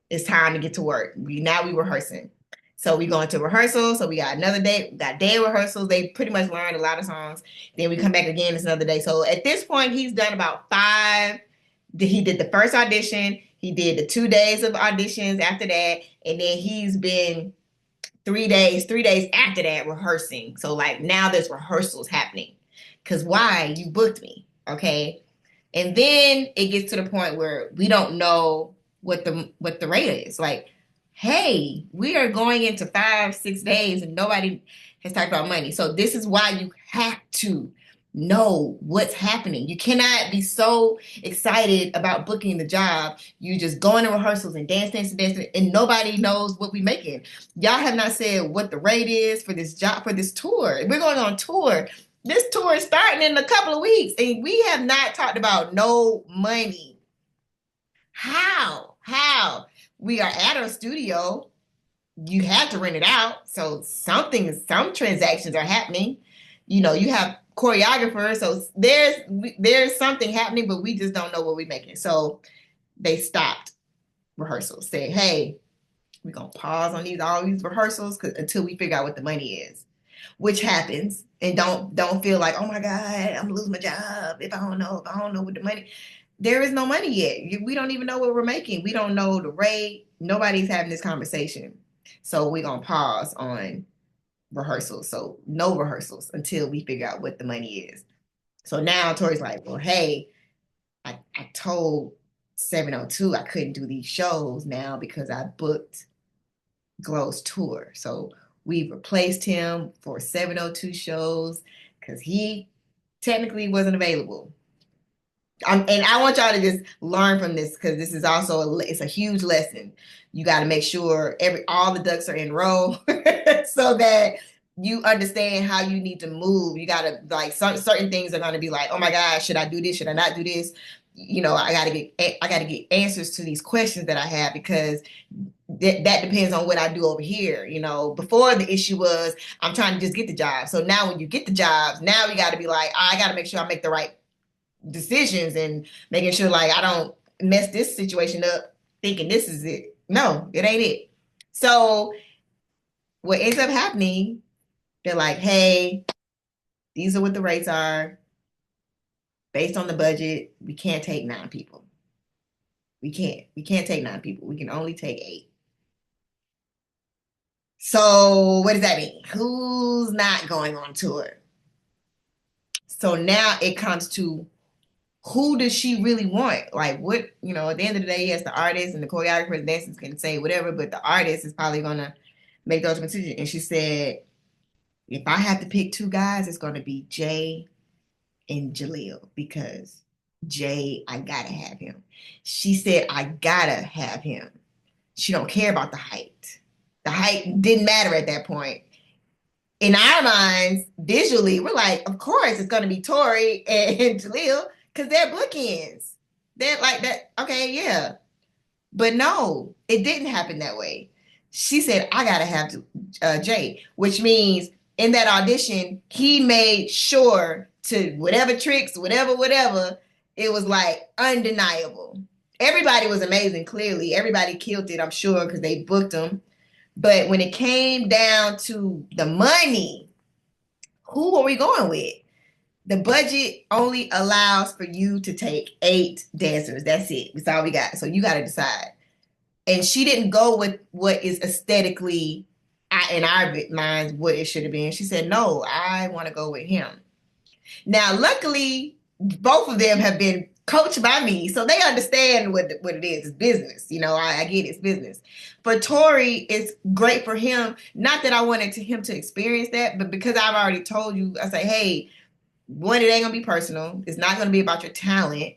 It's time to get to work. We rehearsing. So we go into rehearsal. So we got another day. We got day of rehearsals. They pretty much learned a lot of songs. Then we come back again. It's another day. So at this point, he's done about 5. He did the first audition. He did the 2 days of auditions after that. And then he's been 3 days after that rehearsing. So like now there's rehearsals happening. Because why? You booked me. Okay. And then it gets to the point where we don't know what the rate is. Like, hey, we are going into 5-6 days and nobody has talked about money. So this is why you have to know what's happening. You cannot be so excited about booking the job. You just go into rehearsals and dance, and nobody knows what we making. Y'all have not said what the rate is for this job, for this tour. We're going on tour. This tour is starting in a couple of weeks and we have not talked about no money. How? We are at our studio. You have to rent it out. So some transactions are happening. You know, you have choreographer. So there's something happening, but we just don't know what we're making. So they stopped rehearsals, said, hey, we're gonna pause on all these rehearsals until we figure out what the money is, which happens. And don't feel like, oh my God, I'm gonna lose my job if I don't know what the money. There is no money yet. We don't even know what we're making. We don't know the rate. Nobody's having this conversation. So we're gonna pause on rehearsals. So no rehearsals until we figure out what the money is. So now Tori's like, well, hey, I told 702 I couldn't do these shows now because I booked Glow's tour. So we've replaced him for 702 shows because he technically wasn't available. And I want y'all to just learn from this because this is also it's a huge lesson. You got to make sure all the ducks are in a row so that you understand how you need to move. You got to like certain things are going to be like, oh my God, should I do this? Should I not do this? You know, I got to get answers to these questions that I have because that depends on what I do over here. You know, before the issue was I'm trying to just get the job. So now when you get the jobs, now we got to be like, I got to make sure I make the right decisions and making sure like I don't mess this situation up thinking this is it. No, it ain't it. So what ends up happening, they're like, hey, these are what the rates are. Based on the budget, we can't take 9 people. We can't take 9 people. We can only take 8. So what does that mean? Who's not going on tour? So now it comes to who does she really want? Like what, you know, at the end of the day, yes, the artist and the choreographer and dancers can say whatever, but the artist is probably going to make those decisions. And she said, if I have to pick 2 guys, it's going to be Jay and Jaleel because Jay, I got to have him. She said, I got to have him. She don't care about the height. The height didn't matter at that point. In our minds, visually, we're like, of course, it's going to be Tori and Jaleel because they're bookends. They're like that. Okay, yeah. But no, it didn't happen that way. She said, I got to have Jay, which means in that audition, he made sure to whatever tricks, whatever, it was like undeniable. Everybody was amazing, clearly. Everybody killed it, I'm sure, because they booked him. But when it came down to the money, who are we going with? The budget only allows for you to take 8 dancers. That's it. That's all we got. So you got to decide. And she didn't go with what is aesthetically in our minds what it should have been. She said, no, I want to go with him. Now, luckily, both of them have been coached by me, so they understand what it is. It's business. You know, I get it. It's business. For Tori, it's great for him. Not that I wanted him to experience that, but because I've already told you, I say, hey, one, it ain't going to be personal. It's not going to be about your talent.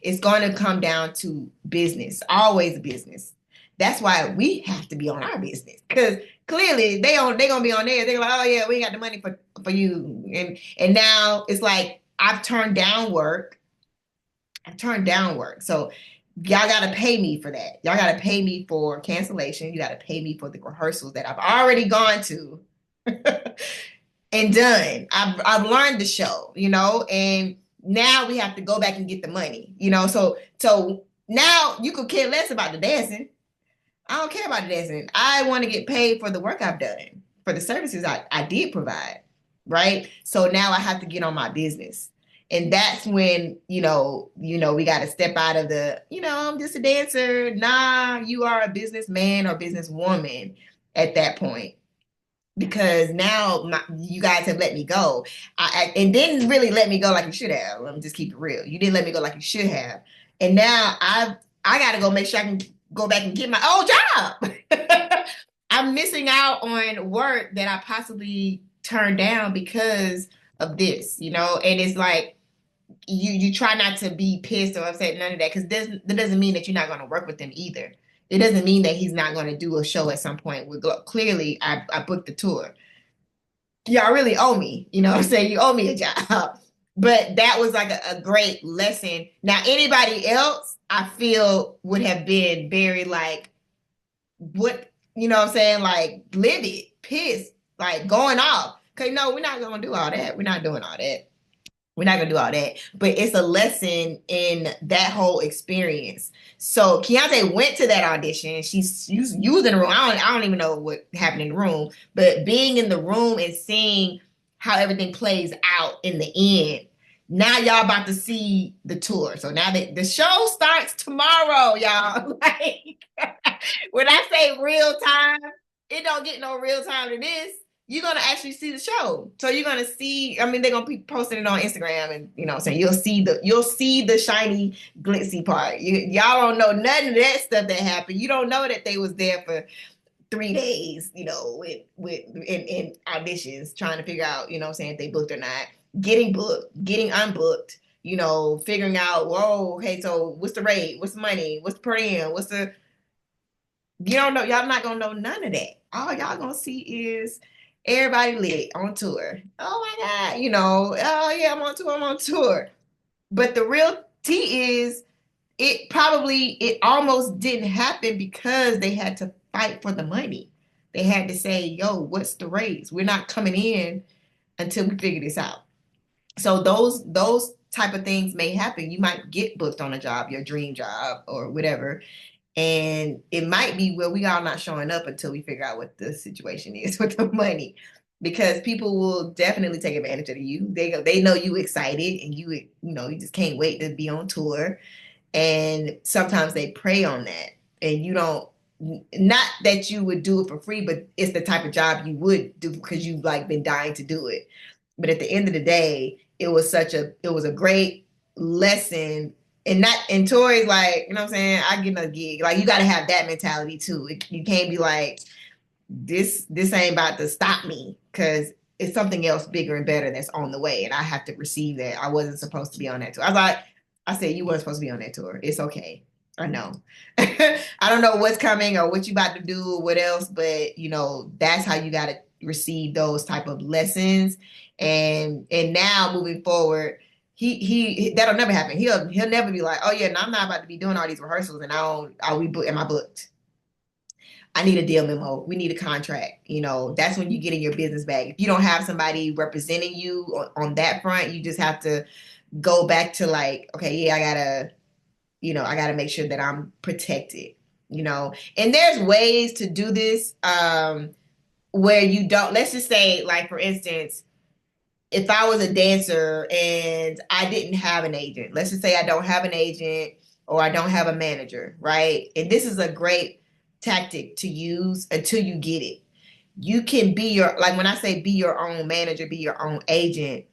It's going to come down to business, always business. That's why we have to be on our business because clearly they gonna be on there. They're like, oh yeah, we ain't got the money for you. And now it's like I've turned down work. So y'all gotta pay me for that. Y'all gotta pay me for cancellation. You gotta pay me for the rehearsals that I've already gone to and done. I've learned the show, you know, and now we have to go back and get the money, you know. So now you could care less about the dancing. I don't care about the dancing. I want to get paid for the work I've done, for the services I did provide, right? So now I have to get on my business. And that's when, you know, we got to step out of the, you know, I'm just a dancer. Nah, you are a businessman or businesswoman at that point. Because now you guys have let me go. And didn't really let me go like you should have. Let me just keep it real. You didn't let me go like you should have. And now I got to go make sure I can go back and get my old job. I'm missing out on work that I possibly turned down because of this, you know, and it's like you try not to be pissed or upset, none of that, because that doesn't mean that you're not going to work with them either. It doesn't mean that he's not going to do a show at some point. Clearly, I booked the tour. Y'all really owe me, you know what I'm saying? You owe me a job. But that was like a great lesson. Now, anybody else, I feel would have been very like, what, you know what I'm saying? Like livid, pissed, like going off. Because no, we're not going to do all that. We're not doing all that. We're not gonna do all that, but it's a lesson in that whole experience. So Keontae went to that audition. You was in the room. I don't even know what happened in the room, but being in the room and seeing how everything plays out in the end. Now y'all about to see the tour. So now that the show starts tomorrow, y'all. Like when I say real time, it don't get no real time to this. You're gonna actually see the show. So you're gonna see, I mean, they're gonna be posting it on Instagram, and you know what I'm saying, you'll see the shiny glitzy part. Y'all don't know none of that stuff that happened. You don't know that they was there for 3 days, you know, in auditions, trying to figure out, you know what I'm saying, if they booked or not, getting booked, getting unbooked, you know, figuring out, whoa, hey, so what's the rate? What's the money? What's the per diem? You don't know, y'all not gonna know none of that. All y'all gonna see is everybody lit on tour. Oh my God, you know, oh yeah, I'm on tour. But the real tea is it almost didn't happen because they had to fight for the money. They had to say, yo, what's the raise? We're not coming in until we figure this out. So those type of things may happen. You might get booked on a job, your dream job or whatever. And it might be, well, we all not showing up until we figure out what the situation is with the money, because people will definitely take advantage of you. They know you excited and you just can't wait to be on tour. And sometimes they prey on that, and you don't, not that you would do it for free, but it's the type of job you would do because you've like been dying to do it. But at the end of the day, it was a great lesson. And Tori's like, you know what I'm saying, I get a gig. Like, you got to have that mentality too. You can't be like, this ain't about to stop me, because it's something else bigger and better that's on the way, and I have to receive that. I wasn't supposed to be on that tour. I said, you weren't supposed to be on that tour. It's okay. I know. I don't know what's coming or what you about to do or what else, but you know, that's how you got to receive those type of lessons. And now moving forward, he that'll never happen. He'll never be like, oh yeah, no, I'm not about to be doing all these rehearsals and am I booked? I need a deal memo. We need a contract. You know, that's when you get in your business bag. If you don't have somebody representing you on that front, you just have to go back to like, okay, yeah, I gotta make sure that I'm protected, you know. And there's ways to do this where you don't, let's just say, like, for instance, if I was a dancer and I didn't have an agent, let's just say I don't have an agent or I don't have a manager, right? And this is a great tactic to use until you get it. You can be like when I say be your own manager, be your own agent,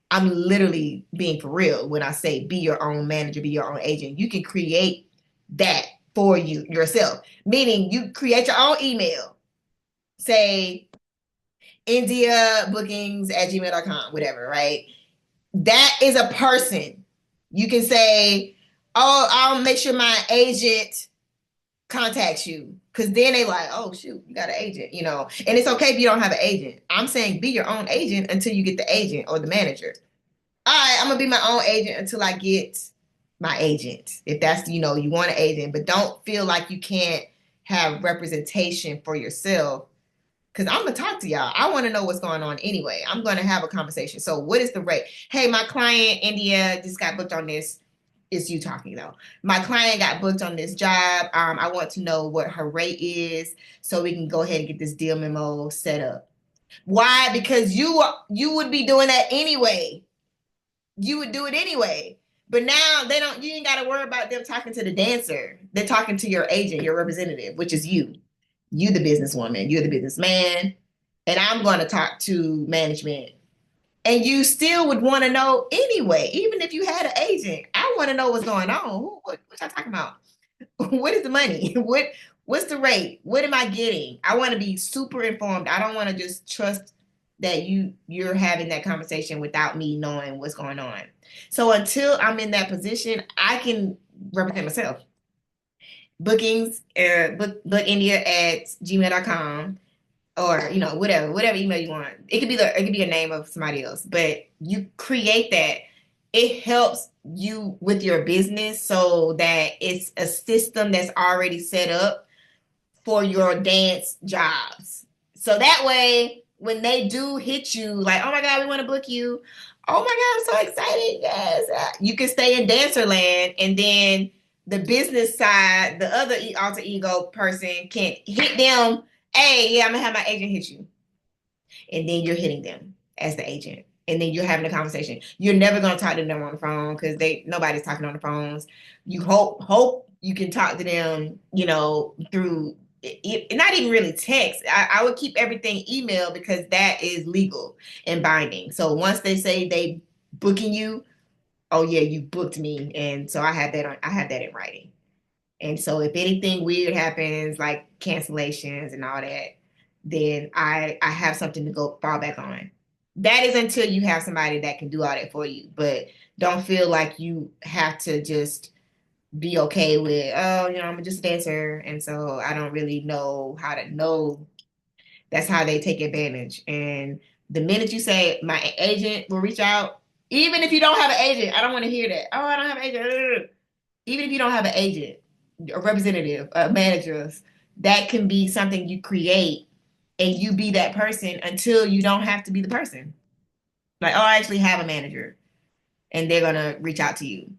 I'm literally being for real when I say be your own manager, be your own agent. You can create that for yourself, meaning you create your own email. Say indiabookings@gmail.com, whatever, right? That is a person. You can say, oh, I'll make sure my agent contacts you, because then they like, oh shoot, you got an agent, you know. And it's okay if you don't have an agent. I'm saying be your own agent until you get the agent or the manager. All right, I'm gonna be my own agent until I get my agent. If that's, you know, you want an agent, but don't feel like you can't have representation for yourself, because I'm gonna talk to y'all. I want to know what's going on anyway. I'm gonna have a conversation. So what is the rate? Hey, my client India just got booked on this. It's you talking though. My client got booked on this job. I want to know what her rate is so we can go ahead and get this deal memo set up. Why? Because you would be doing that anyway. You would do it anyway. But now you ain't got to worry about them talking to the dancer. They're talking to your agent, your representative, which is you. You the businesswoman, you're the businessman, and I'm going to talk to management. And you still would want to know anyway, even if you had an agent. I want to know what's going on. What y'all talking about? What is the money? What's the rate? What am I getting? I want to be super informed. I don't want to just trust that you're having that conversation without me knowing what's going on. So until I'm in that position, I can represent myself. Bookings, bookindia@gmail.com, or you know, whatever email you want. It could be a name of somebody else, but you create that. It helps you with your business so that it's a system that's already set up for your dance jobs. So that way, when they do hit you, like, oh my God, we want to book you. Oh my God, I'm so excited. Yes. You can stay in dancer land, and then the business side, the other alter ego person can hit them. Hey, yeah, I'm gonna have my agent hit you. And then you're hitting them as the agent. And then you're having a conversation. You're never gonna talk to them on the phone because nobody's talking on the phones. You hope you can talk to them, through not even really text. I would keep everything email because that is legal and binding. So once they say they booking you, oh yeah, you booked me. And so I have that in writing. And so if anything weird happens, like cancellations and all that, then I have something to go fall back on. That is until you have somebody that can do all that for you. But don't feel like you have to just be okay with, oh, I'm just a dancer. And so I don't really know how to know. That's how they take advantage. And the minute you say my agent will reach out, even if you don't have an agent, I don't want to hear that. Oh, I don't have an agent. Even if you don't have an agent, a representative, managers, that can be something you create and you be that person until you don't have to be the person. Like, oh, I actually have a manager and they're going to reach out to you.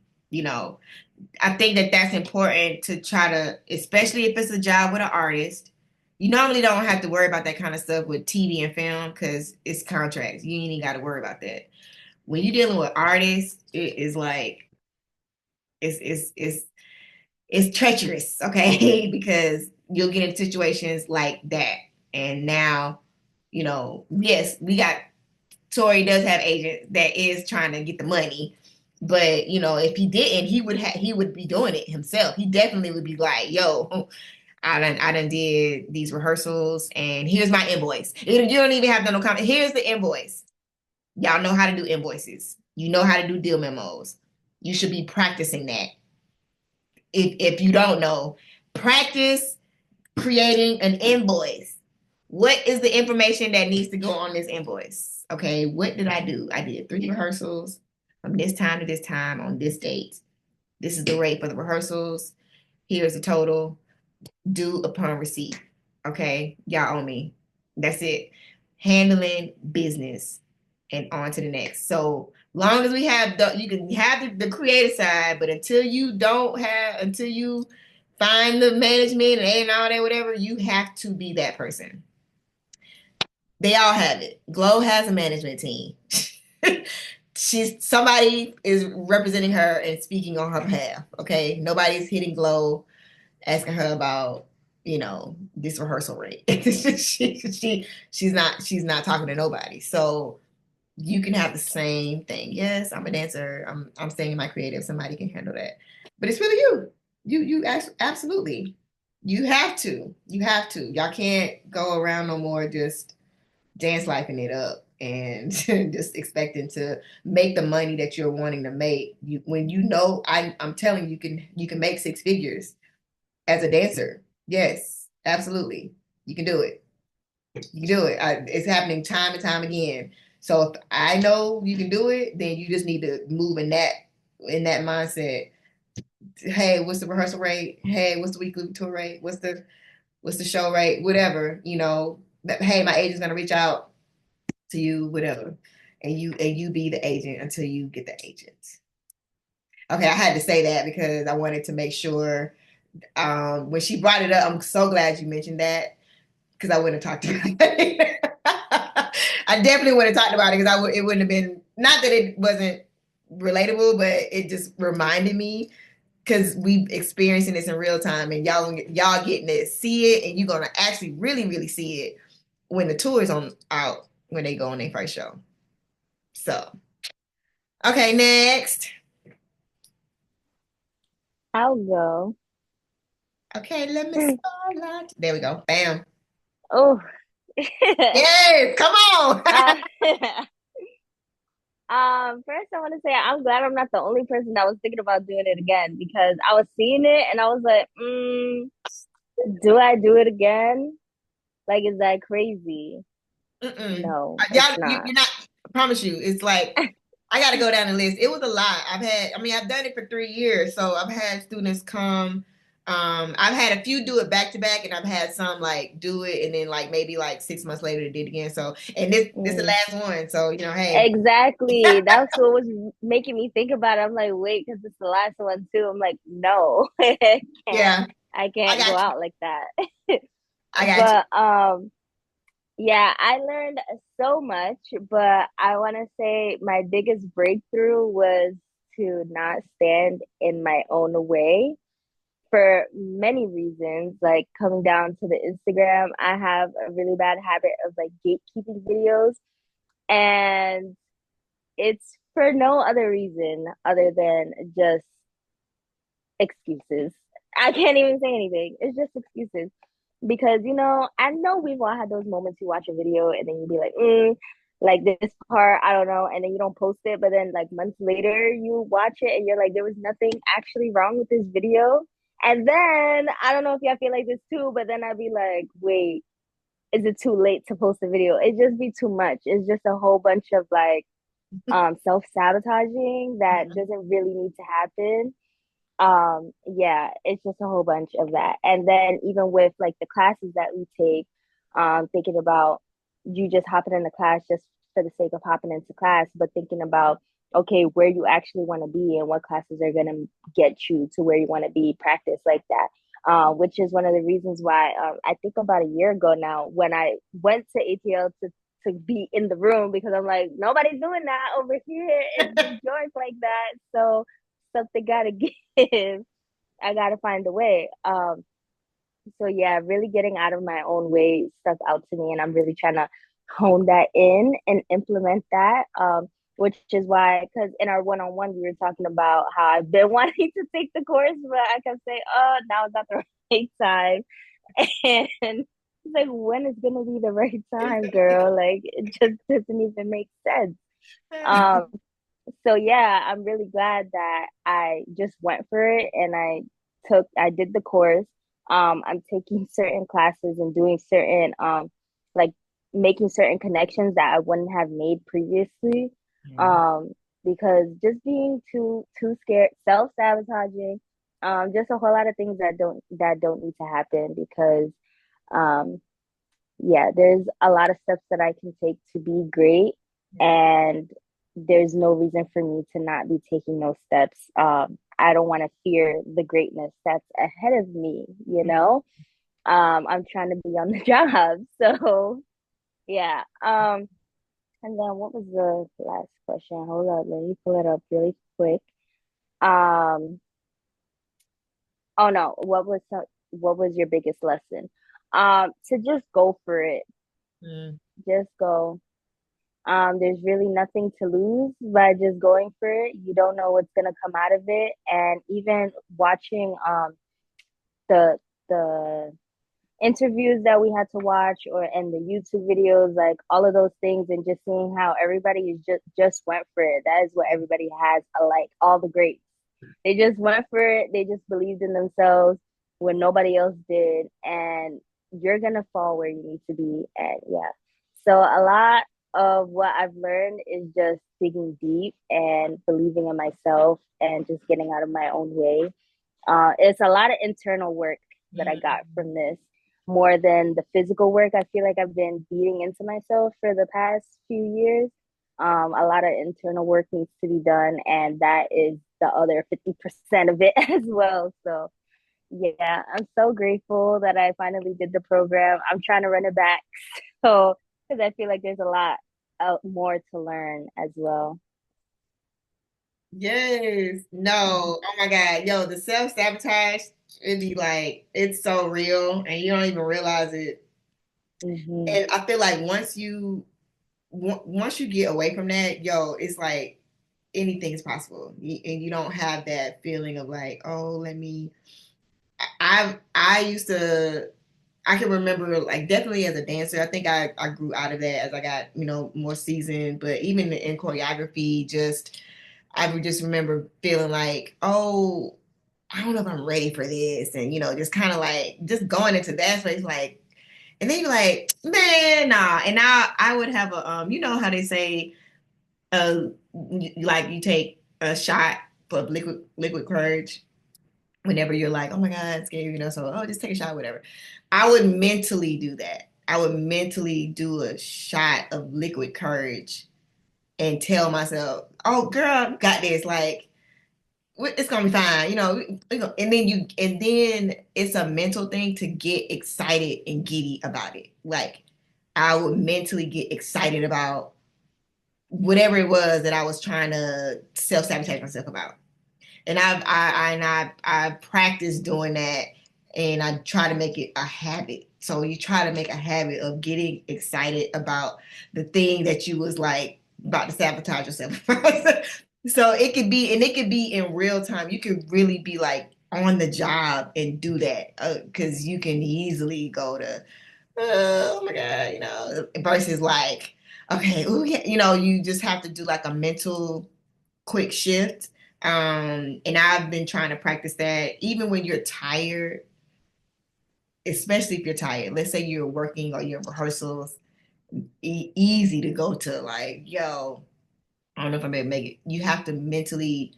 I think that that's important to try to, especially if it's a job with an artist. You normally don't have to worry about that kind of stuff with TV and film because it's contracts. You ain't even got to worry about that. When you're dealing with artists, it is like, it's treacherous, okay? Because you'll get in situations like that. And now, yes, Tory does have agents that is trying to get the money. But, if he didn't, he would be doing it himself. He definitely would be like, yo, I done did these rehearsals and here's my invoice. You don't even have no comment. Here's the invoice. Y'all know how to do invoices. You know how to do deal memos. You should be practicing that. If you don't know, practice creating an invoice. What is the information that needs to go on this invoice? Okay, what did I do? I did 3 rehearsals from this time to this time on this date. This is the rate for the rehearsals. Here's the total due upon receipt. Okay, y'all owe me. That's it. Handling business and on to the next. So long as we have you can have the creative side, but until you find the management and all that, whatever, you have to be that person. They all have it. Glow has a management team. Somebody is representing her and speaking on her behalf. Okay, nobody's hitting Glow, asking her about this rehearsal rate. she's not talking to nobody. So you can have the same thing. Yes, I'm a dancer. I'm staying in my creative. Somebody can handle that. But it's really you absolutely. You have to. Y'all can't go around no more just dance lifing it up and just expecting to make the money that you're wanting to make. When I'm telling you, you can make 6 figures as a dancer. Yes, absolutely. You can do it. You can do it. It's happening time and time again. So if I know you can do it, then you just need to move in that mindset. Hey, what's the rehearsal rate? Hey, what's the weekly tour rate? What's the show rate? Whatever, hey, my agent's gonna reach out to you, whatever. And you be the agent until you get the agent. Okay, I had to say that because I wanted to make sure when she brought it up, I'm so glad you mentioned that because I wouldn't have talked to her. I definitely would have talked about it because it wouldn't have been, not that it wasn't relatable, but it just reminded me because we experiencing this in real time and y'all getting to see it and you're going to actually really, really see it when the tour is out when they go on their first show. So, okay, next. I'll go. Okay, let me spotlight. There we go. Bam. Oh. Yes, come on. First I want to say I'm glad I'm not the only person that was thinking about doing it again because I was seeing it and I was like, do I do it again? Like, is that crazy? No, you're not. I promise you, it's like I got to go down the list. It was a lot. I've done it for 3 years, so I've had students come I've had a few do it back to back, and I've had some like do it and then like maybe like 6 months later they did it again. So, and this the Mm. last one. So, hey. Exactly. That's what was making me think about it. I'm like, wait, because it's the last one too. I'm like, no, Yeah, I I can't go got you. out like that. I got you. But yeah, I learned so much, but I want to say my biggest breakthrough was to not stand in my own way for many reasons. Like coming down to the Instagram, I have a really bad habit of like gatekeeping videos, and it's for no other reason other than just excuses. I can't even say anything. It's just excuses. Because, I know we've all had those moments you watch a video and then you be like this part, I don't know, and then you don't post it, but then like months later you watch it and you're like, there was nothing actually wrong with this video. And then I don't know if y'all feel like this too, but then I'd be like, wait, is it too late to post a video? It just be too much. It's just a whole bunch of like self-sabotaging that doesn't really need to happen. Yeah, it's just a whole bunch of that. And then even with like the classes that we take, thinking about you just hopping in the class just for the sake of hopping into class, but thinking about okay, where you actually want to be and what classes are going to get you to where you want to be, practice like that. Which is one of the reasons why I think about a year ago now when I went to ATL to be in the room, because I'm like, nobody's doing that over here in New York like that. So something gotta give. I gotta find a way. So yeah, really getting out of my own way stuck out to me, and I'm really trying to hone that in and implement that. Which is why, because in our one-on-one, we were talking about how I've been wanting to take the course, but I kept saying, "Oh, now is not the right time," and it's like, when is gonna be the right time, girl? Like, it just doesn't even make sense. Um, so yeah, I'm really glad that I just went for it and I did the course. I'm taking certain classes and doing certain like making certain connections that I wouldn't have made previously. Um, because just being too scared, self-sabotaging, just a whole lot of things that don't need to happen because um yeah, there's a lot of steps that I can take to be great, and there's no reason for me to not be taking those steps. I don't want to fear the greatness that's ahead of me, you know? I'm trying to be on the job. So, yeah. And then what was the last question? Hold on, let me pull it up really quick. Um, oh no, what was your biggest lesson? To just go for it. Mm. Just go. There's really nothing to lose by just going for it. You don't know what's gonna come out of it. And even watching the the interviews that we had to watch or and the YouTube videos, like all of those things, and just seeing how everybody is just went for it. That is what everybody has like all the greats. They just went for it, they just believed in themselves when nobody else did, and you're gonna fall where you need to be. And yeah. So a lot of what I've learned is just digging deep and believing in myself and just getting out of my own way. It's a lot of internal work that I got from this more than the physical work. I feel like I've been beating into myself for the past few years. A lot of internal work needs to be done, and that is the other 50% of it as well. So, yeah, I'm so grateful that I finally did the program. I'm trying to run it back. So, because I feel like there's a lot more to learn as well. Yes. No. Oh my God. Yo, the self-sabotage, it'd be like, it's so real and you don't even realize it. Mm-hmm. And I feel like once you get away from that, yo, it's like anything is possible. And you don't have that feeling of like, oh, let me I used to I can remember like definitely as a dancer, I think I grew out of that as I got, more seasoned, but even in choreography, I would just remember feeling like, oh, I don't know if I'm ready for this. And, just kind of like just going into that space, like, and then you're like, man, nah. And now I would have you know how they say, like you take a shot for liquid courage. whenever you're like, oh my God, it's scary, so just take a shot, whatever. I would mentally do that. I would mentally do a shot of liquid courage and tell myself, oh girl, got this. Like, it's gonna be fine, and then it's a mental thing to get excited and giddy about it. Like, I would mentally get excited about whatever it was that I was trying to self-sabotage myself about. And I've practiced doing that, and I try to make it a habit. So you try to make a habit of getting excited about the thing that you was like about to sabotage yourself. So it could be in real time. You could really be like on the job and do that, because you can easily go to, oh my God, versus like, okay, ooh, yeah, you just have to do like a mental quick shift. And I've been trying to practice that even when you're tired, especially if you're tired. Let's say you're working or you're in rehearsals, easy to go to like, yo, I don't know if I'm gonna make it. You have to mentally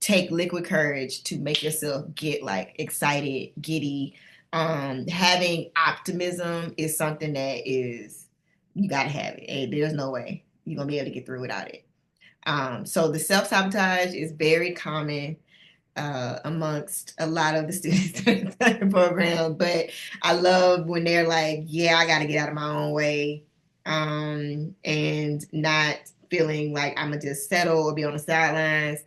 take liquid courage to make yourself get like excited, giddy. Having optimism is something that is, you gotta have it. And there's no way you're gonna be able to get through without it. So the self-sabotage is very common amongst a lot of the students in the program, but I love when they're like, yeah, I got to get out of my own way, and not feeling like I'm gonna just settle or be on the sidelines.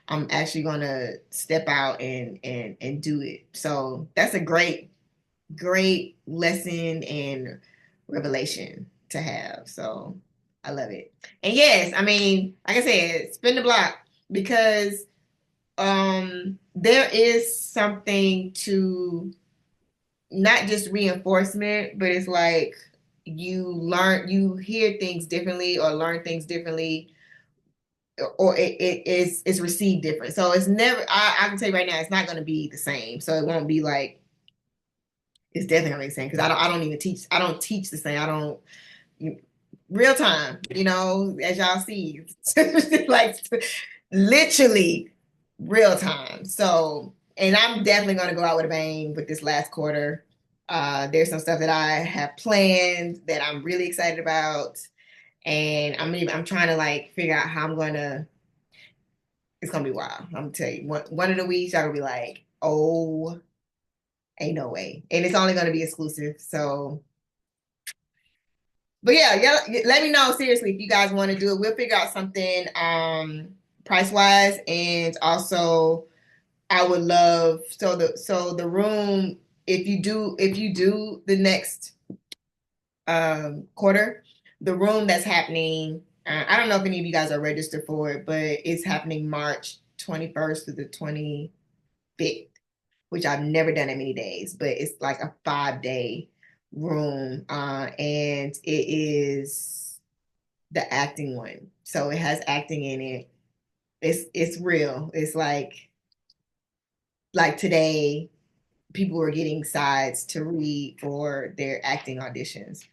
I'm actually gonna step out and do it. So that's a great lesson and revelation to have. So I love it. And yes, I mean, like I said, spin the block, because there is something to not just reinforcement, but it's like you hear things differently or learn things differently, or it's received different. So it's never, I can tell you right now, it's not going to be the same. So it won't be like, it's definitely going to be the same, because I don't even teach. I don't teach the same. I don't, real time, as y'all see, like literally real time. So, and I'm definitely going to go out with a bang with this last quarter. There's some stuff that I have planned that I'm really excited about, and I'm trying to like figure out how I'm going to. It's gonna be wild. I'm gonna tell you, one of the weeks y'all gonna be like, oh, ain't no way, and it's only gonna be exclusive. So. But yeah, let me know seriously if you guys want to do it. We'll figure out something price wise, and also I would love so the room, if you do the next quarter, the room that's happening. I don't know if any of you guys are registered for it, but it's happening March 21st to the 25th, which I've never done that many days, but it's like a 5-day room, and it is the acting one, so it has acting in it. It's real. It's like today people were getting sides to read for their acting auditions.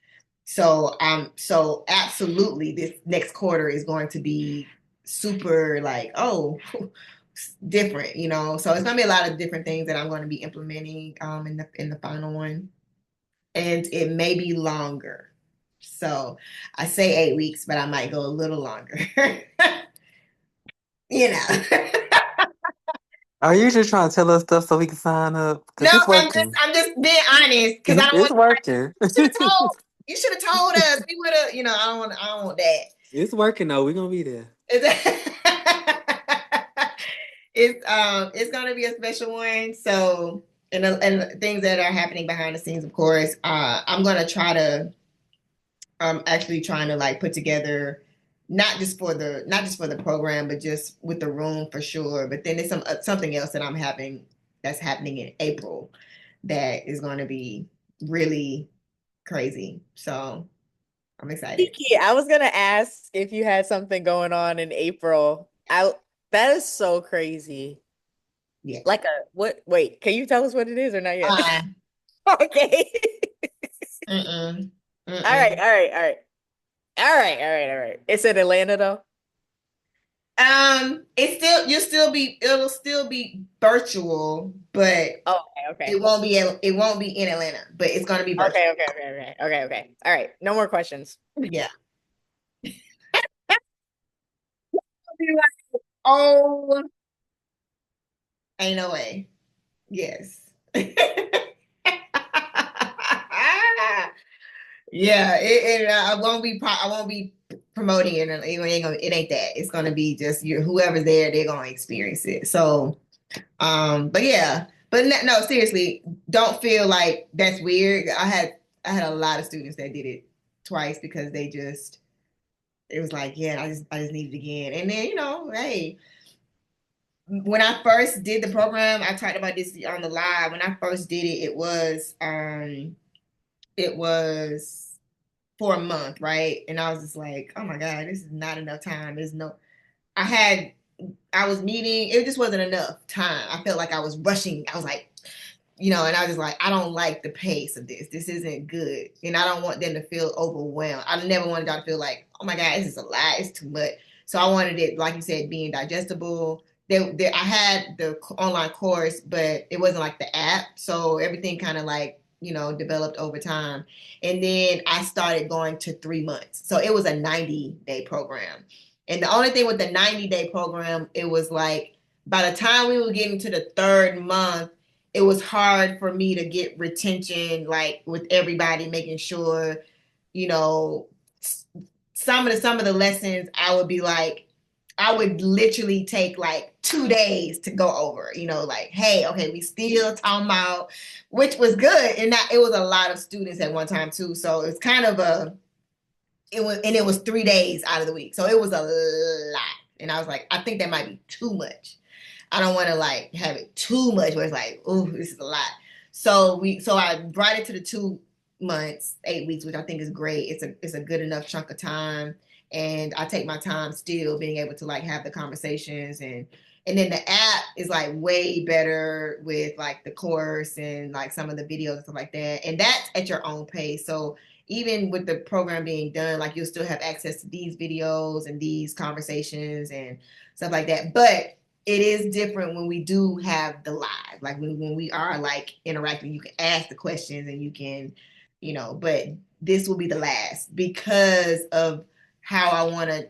So so absolutely this next quarter is going to be super like, oh, different, so it's gonna be a lot of different things that I'm going to be implementing in the final one. And it may be longer. So I say 8 weeks, but I might go a little longer. you know. Are you just trying to tell us stuff so we can sign up? No, Because it's working. I'm just being honest, because I don't It's working. you should have told us. We would have, I don't want that. It's working though. We're gonna be there. It's gonna be a special one. So and things that are happening behind the scenes, of course. I'm actually trying to like put together not just for the program, but just with the room for sure. But then there's something else that's happening in April that is going to be really crazy. So I'm excited. Kiki, I was gonna ask if you had something going on in April. That is so crazy. Yeah. Like wait, can you tell us what it is or not yet? Okay. All right. It's in Atlanta though. It'll still be virtual, but Okay. it won't be in Atlanta, but it's gonna be virtual. Okay. All right. No more questions. Yeah. Be like, oh, ain't no way. Yes. Yeah, I won't be promoting it. It ain't that. It's gonna be just whoever's there, they're gonna experience it. So, but yeah, but no, seriously, don't feel like that's weird. I had a lot of students that did it twice because it was like, yeah, I just need it again. And then, hey, when I first did the program, I talked about this on the live. When I first did it, it was for a month, right? And I was just like, oh my God, this is not enough time. I was meeting, it just wasn't enough time. I felt like I was rushing. I was like, and I was just like, I don't like the pace of this. This isn't good. And I don't want them to feel overwhelmed. I never wanted y'all to feel like, oh my God, this is a lot. It's too much. So I wanted it, like you said, being digestible. I had the online course, but it wasn't like the app. So everything kind of like, developed over time. And then I started going to 3 months. So it was a 90-day program. And the only thing with the 90-day program, it was like, by the time we were getting to the 3rd month, it was hard for me to get retention, like with everybody, making sure, some of the lessons I would be like, I would literally take like 2 days to go over, like, hey, okay, we still talking about, which was good. And it was a lot of students at one time too. So it's kind of it was 3 days out of the week. So it was a lot. And I was like, I think that might be too much. I don't want to like have it too much where it's like, oh, this is a lot. So I brought it to the 2 months, 8 weeks, which I think is great. It's a good enough chunk of time. And I take my time still being able to like have the conversations and then the app is like way better with like the course and like some of the videos and stuff like that. And that's at your own pace. So even with the program being done, like you'll still have access to these videos and these conversations and stuff like that. But it is different when we do have the live, like when we are like interacting, you can ask the questions and you can, but this will be the last because of how I want to,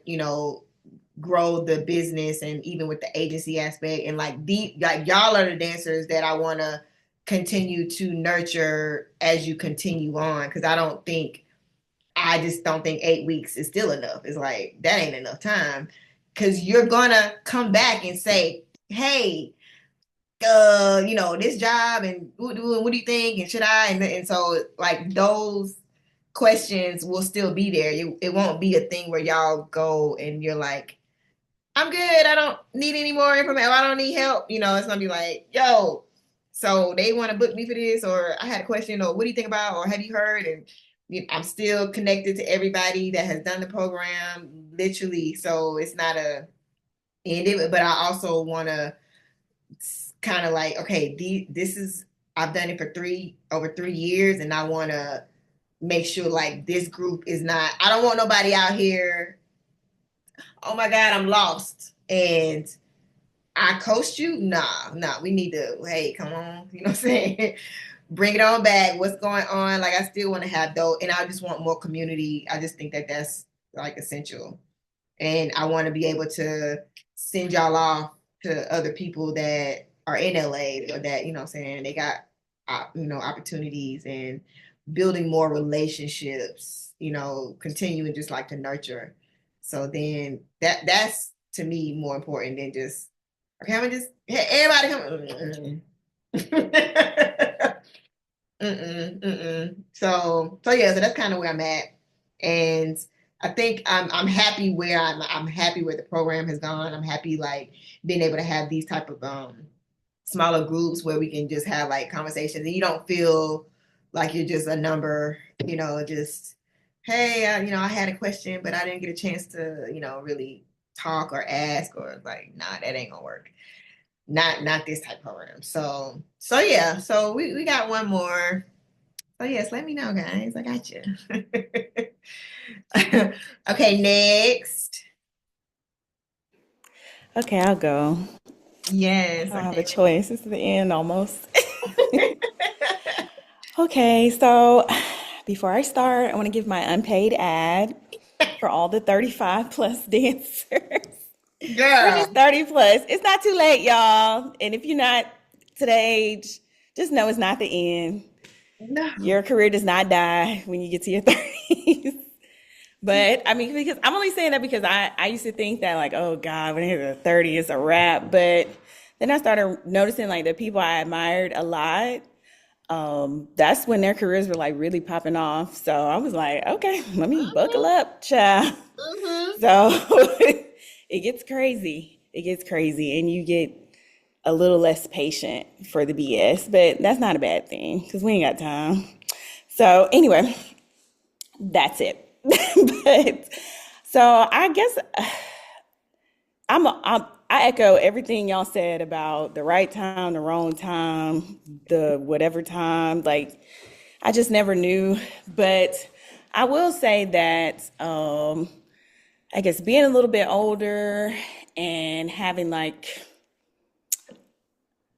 grow the business and even with the agency aspect and like y'all are the dancers that I want to continue to nurture as you continue on. Cause I just don't think 8 weeks is still enough. It's like, that ain't enough time. Cause you're gonna come back and say, hey, this job and what do you think? And should I? And so like those questions will still be there. It won't be a thing where y'all go and you're like, I'm good. I don't need any more information. I don't need help. It's gonna be like, yo, so they want to book me for this, or I had a question, or what do you think about, or have you heard? And I'm still connected to everybody that has done the program, literally. So it's not but I also want to kind of like, okay, I've done it for over 3 years, and I want to make sure like this group is not. I don't want nobody out here, oh my God, I'm lost. And I coached you? Nah, we need to, hey, come on. You know what I'm saying? Bring it on back. What's going on? Like, I still want to have those. And I just want more community. I just think that that's like essential. And I want to be able to send y'all off to other people that are in LA or that, you know what I'm saying, they got, opportunities and building more relationships, continuing just like to nurture. So then that's to me more important than just, okay, I'm just, hey, everybody come. So yeah, so that's kind of where I'm at. And I think I'm happy where I'm happy where the program has gone. I'm happy like being able to have these type of smaller groups where we can just have like conversations and you don't feel like you're just a number, just, hey, I had a question, but I didn't get a chance to, really talk or ask or like, nah, that ain't gonna work. Not this type of program. So yeah, so we got one more. So yes, let me know, guys. I got you. Okay, next. Okay, I'll go. Yes. I don't have a Okay. choice. It's the end almost. Okay, so before I start, I want to give my unpaid ad for all the 35 plus dancers. We're Girl. just 30 plus. It's not too late, y'all. And if you're not to the age, just know it's not the end. No. Your career does not die when you get to your 30s. But I mean, because I'm only saying that because I used to think that like, oh God, when I hit 30, it's a wrap. But then I started noticing like the people I admired a lot, that's when their careers were like really popping off. So I was like, okay, let me buckle up, child. Mhm. So it gets crazy. It gets crazy, and you get a little less patient for the BS, but that's not a bad thing because we ain't got time. So anyway, that's it. But so I guess I echo everything y'all said about the right time, the wrong time, the whatever time. Like I just never knew. But I will say that I guess being a little bit older and having like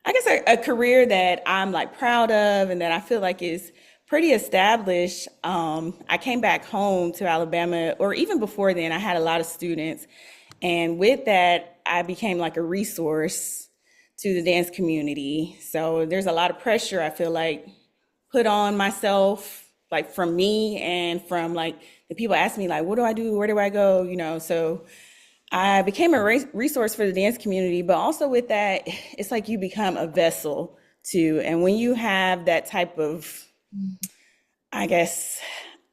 I guess a career that I'm like proud of and that I feel like is pretty established. I came back home to Alabama, or even before then, I had a lot of students. And with that, I became like a resource to the dance community. So there's a lot of pressure I feel like put on myself, like from me and from like the people ask me like, what do I do? Where do I go? So I became a resource for the dance community, but also with that, it's like you become a vessel too. And when you have that type of, I guess,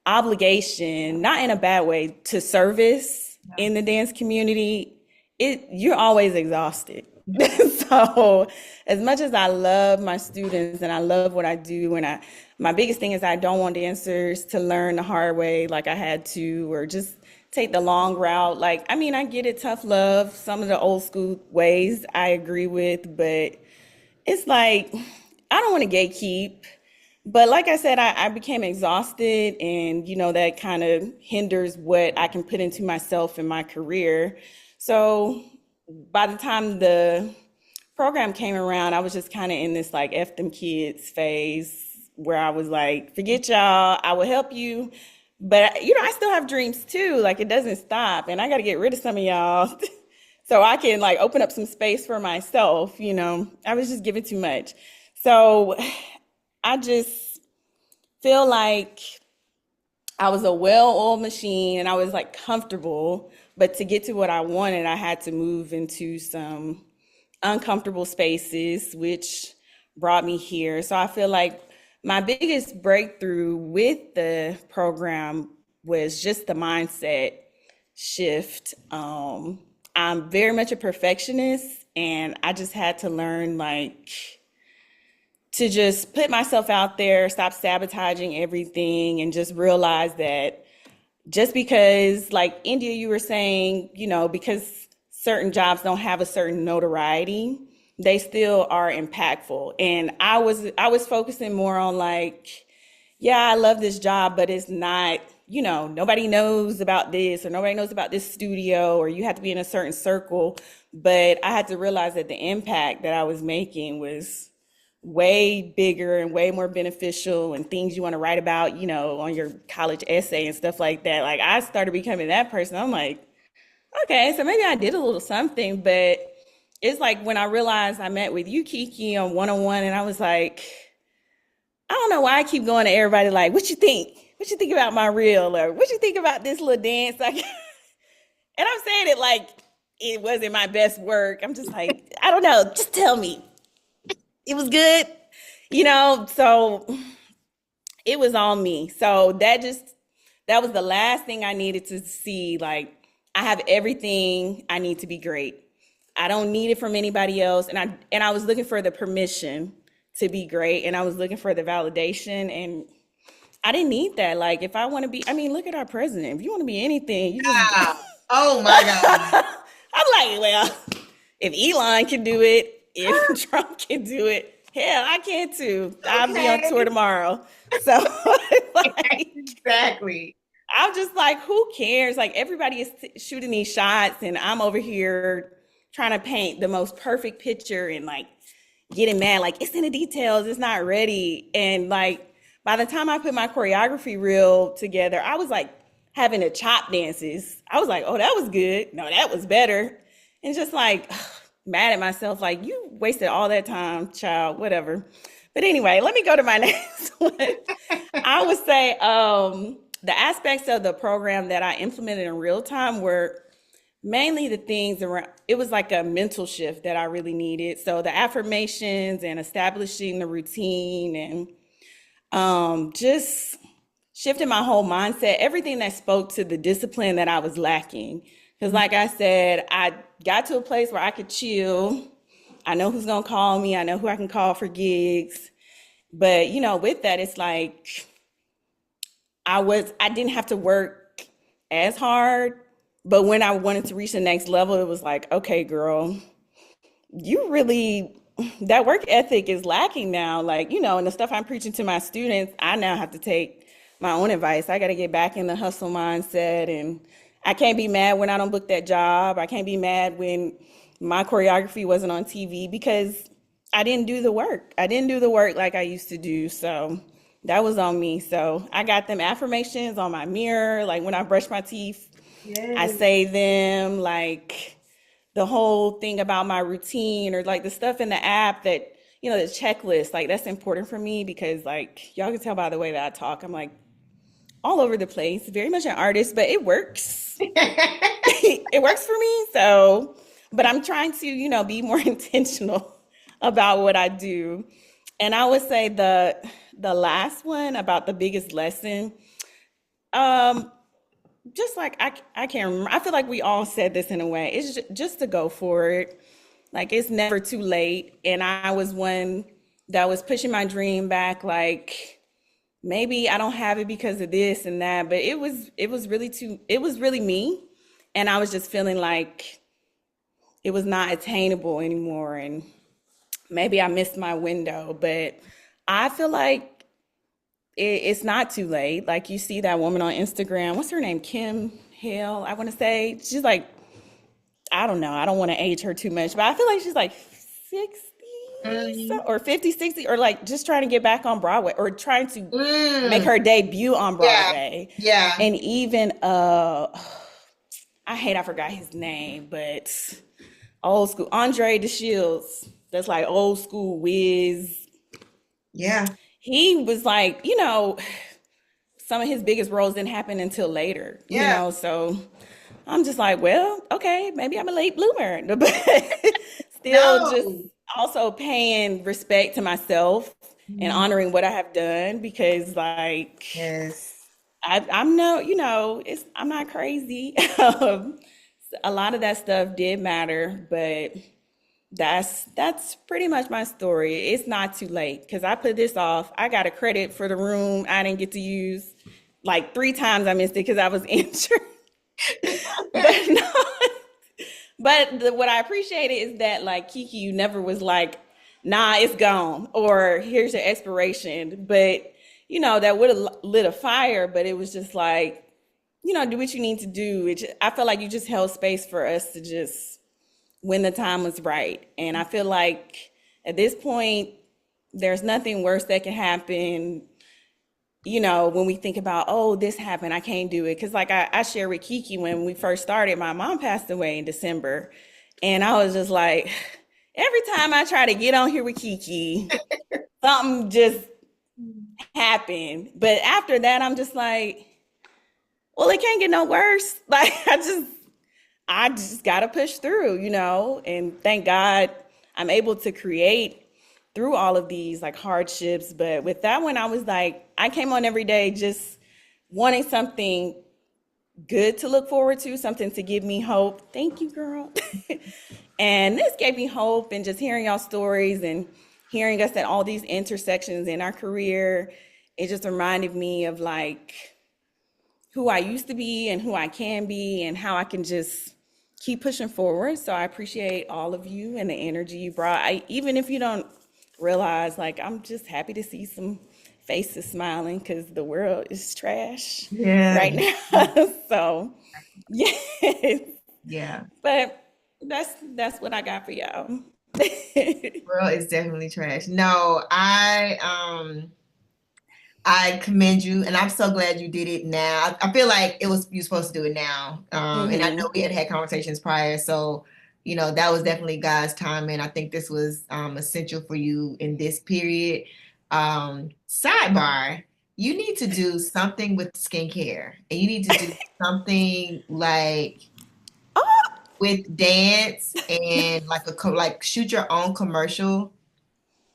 obligation, not in a bad way, to service in the dance community, you're always exhausted. So as much as I love my students and I love what I do, and my biggest thing is I don't want dancers to learn the hard way like I had to, or just take the long route. Like, I mean, I get it, tough love, some of the old school ways I agree with, but it's like, I don't want to gatekeep. But like I said, I became exhausted, and that kind of hinders what I can put into myself in my career. So by the time the program came around, I was just kind of in this like F them kids phase where I was like, forget y'all, I will help you. But I still have dreams too. Like it doesn't stop, and I got to get rid of some of y'all so I can like open up some space for myself. I was just giving too much. So I just feel like I was a well-oiled machine and I was like comfortable, but to get to what I wanted, I had to move into some uncomfortable spaces, which brought me here. So I feel like my biggest breakthrough with the program was just the mindset shift. I'm very much a perfectionist, and I just had to learn like to just put myself out there, stop sabotaging everything, and just realize that just because, like India, you were saying, because certain jobs don't have a certain notoriety, they still are impactful. And I was focusing more on like, yeah, I love this job, but it's not, nobody knows about this, or nobody knows about this studio, or you have to be in a certain circle. But I had to realize that the impact that I was making was way bigger and way more beneficial, and things you want to write about, on your college essay and stuff like that. Like I started becoming that person. I'm like, okay, so maybe I did a little something, but it's like when I realized I met with you, Kiki, on 101, and I was like, I don't know why I keep going to everybody like, what you think? What you think about my reel? Or what you think about this little dance? Like, and I'm saying it like it wasn't my best work. I'm just like, I don't know. Just tell me. It was good, so it was on me. So that was the last thing I needed to see. Like, I have everything I need to be great. I don't need it from anybody else. And I was looking for the permission to be great, and I was looking for the validation, and I didn't need that. Like, if I want to be, I mean, look at our president. If you want to be anything, you just. Oh my God. I'm like, well, if Elon can do it, if Trump can do it, hell, I can too. I'll be on tour tomorrow. So like, Exactly. I'm just like, who cares? Like everybody is shooting these shots, and I'm over here trying to paint the most perfect picture and like getting mad, like it's in the details, it's not ready. And like by the time I put my choreography reel together, I was like having to chop dances. I was like, oh, that was good. No, that was better. And just like mad at myself, like you wasted all that time, child, whatever. But anyway, let me go to my next one. I would say the aspects of the program that I implemented in real time were mainly the things around, it was like a mental shift that I really needed. So the affirmations and establishing the routine and just shifting my whole mindset, everything that spoke to the discipline that I was lacking. Because like I said, I got to a place where I could chill. I know who's gonna call me. I know who I can call for gigs. But you know, with that, it's like I didn't have to work as hard. But when I wanted to reach the next level, it was like, okay, girl, you really, that work ethic is lacking now. Like, you know, and the stuff I'm preaching to my students, I now have to take my own advice. I got to get back in the hustle mindset, and I can't be mad when I don't book that job. I can't be mad when my choreography wasn't on TV because I didn't do the work. I didn't do the work like I used to do. So that was on me. So I got them affirmations on my mirror. Like when I brush my teeth, I say them. Like the whole thing about my routine or like the stuff in the app that, you know, the checklist, like that's important for me because like y'all can tell by the way that I talk, I'm like all over the place, very much an artist, but it works. It works for me. So, but I'm trying to, you know, be more intentional about what I do. And I would say the last one about the biggest lesson, just like I can't remember. I feel like we all said this in a way. It's just to go for it. Like it's never too late. And I was one that was pushing my dream back. Like maybe I don't have it because of this and that, but it was really me. And I was just feeling like it was not attainable anymore. And maybe I missed my window, but I feel like it's not too late. Like you see that woman on Instagram, what's her name? Kim Hale, I want to say. She's like, I don't know. I don't want to age her too much, but I feel like she's like 60 or 50, 60, or like just trying to get back on Broadway or trying to make her debut on Broadway. Yeah. And even, I forgot his name, but old school, Andre DeShields, that's like old school whiz. Yeah. He was like, you know, some of his biggest roles didn't happen until later, you know, so I'm just like, well, okay, maybe I'm a late bloomer, but still just also paying respect to myself and honoring what I have done because like, I'm no, you know, I'm not crazy. A lot of that stuff did matter, but that's pretty much my story. It's not too late because I put this off. I got a credit for the room I didn't get to use. Like 3 times I missed it because I was injured. But what I appreciated is that like Kiki, you never was like, nah, it's gone, or here's your expiration. But you know, that would have lit a fire, but it was just like, you know, do what you need to do. I feel like you just held space for us to just when the time was right. And I feel like at this point, there's nothing worse that can happen, you know, when we think about, oh, this happened, I can't do it. Because like I shared with Kiki when we first started, my mom passed away in December. And I was just like, every time I try to get on here with Kiki, something just happened. But after that, I'm just like, well, it can't get no worse. Like, I just got to push through, you know, and thank God I'm able to create through all of these like hardships. But with that one, I was like, I came on every day just wanting something good to look forward to, something to give me hope. Thank you, girl. And this gave me hope, and just hearing y'all stories and hearing us at all these intersections in our career, it just reminded me of like who I used to be and who I can be and how I can just keep pushing forward. So I appreciate all of you and the energy you brought. Even if you don't realize, like, I'm just happy to see some faces smiling because the world is trash right now. So, yeah. Yeah. But That's what I got for y'all. Girl, it's definitely trash. No, I commend you, and I'm so glad you did it now. I feel like you're supposed to do it now. And I know we had conversations prior, so that was definitely God's timing. I think this was essential for you in this period. Sidebar, you need to do something with skincare, and you need to do something like with dance and like shoot your own commercial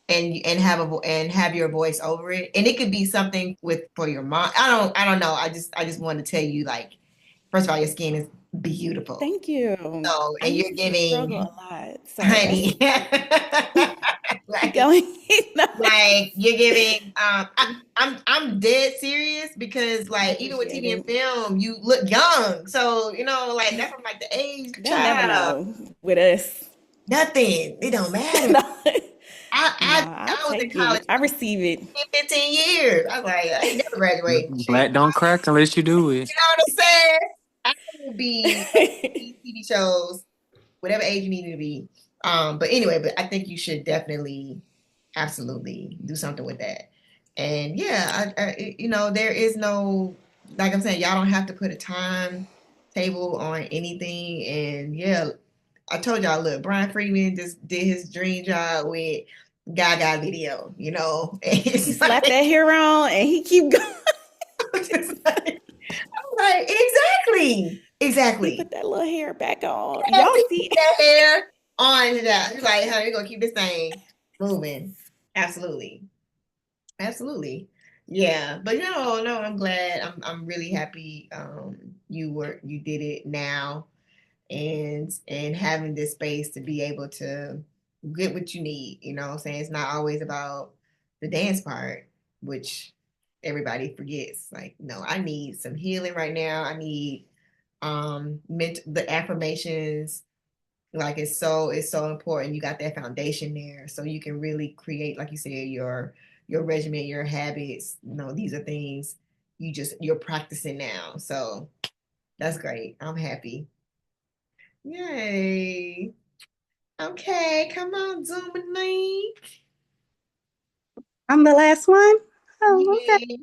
and have your voice over it, and it could be something for your mom. I don't know. I just want to tell you, like, first of all, your skin is beautiful. Thank you. So, I and you're used to struggle giving, a lot. So honey, keep going. like you're giving. I'm dead serious because, like, even with TV and Appreciate it. film, you look young. So like that's from like the age, They'll never child. know with us. Nothing. It don't matter. No, I I'll was in take college it. I receive it. 15 years. I was like, I ain't never graduate from shit. Black don't crack unless you do it. You know what I'm saying? I will be these TV shows, whatever age you need me to be. But anyway, I think you should definitely, absolutely do something with that. And yeah, there is no, like I'm saying, y'all don't have to put a timetable on anything. And yeah, I told y'all, look, Brian Freeman just did his dream job with Gaga video, He slapped that hair on and he keep going. Right, exactly. He put that little hair back on. Yeah, Y'all he see? put that hair on that. He's like, honey, we're gonna keep this thing moving. Absolutely. Absolutely. Yeah. But no, I'm glad. I'm really happy you did it now and having this space to be able to get what you need, what I'm saying? It's not always about the dance part, which everybody forgets. Like, no, I need some healing right now. I need the affirmations. Like, it's so important. You got that foundation there, so you can really create, like you said, your regimen, your habits. These are things you're practicing now. So that's great. I'm happy. Yay. Okay, come on, Dominique. I'm the last one. Oh, okay. Yay.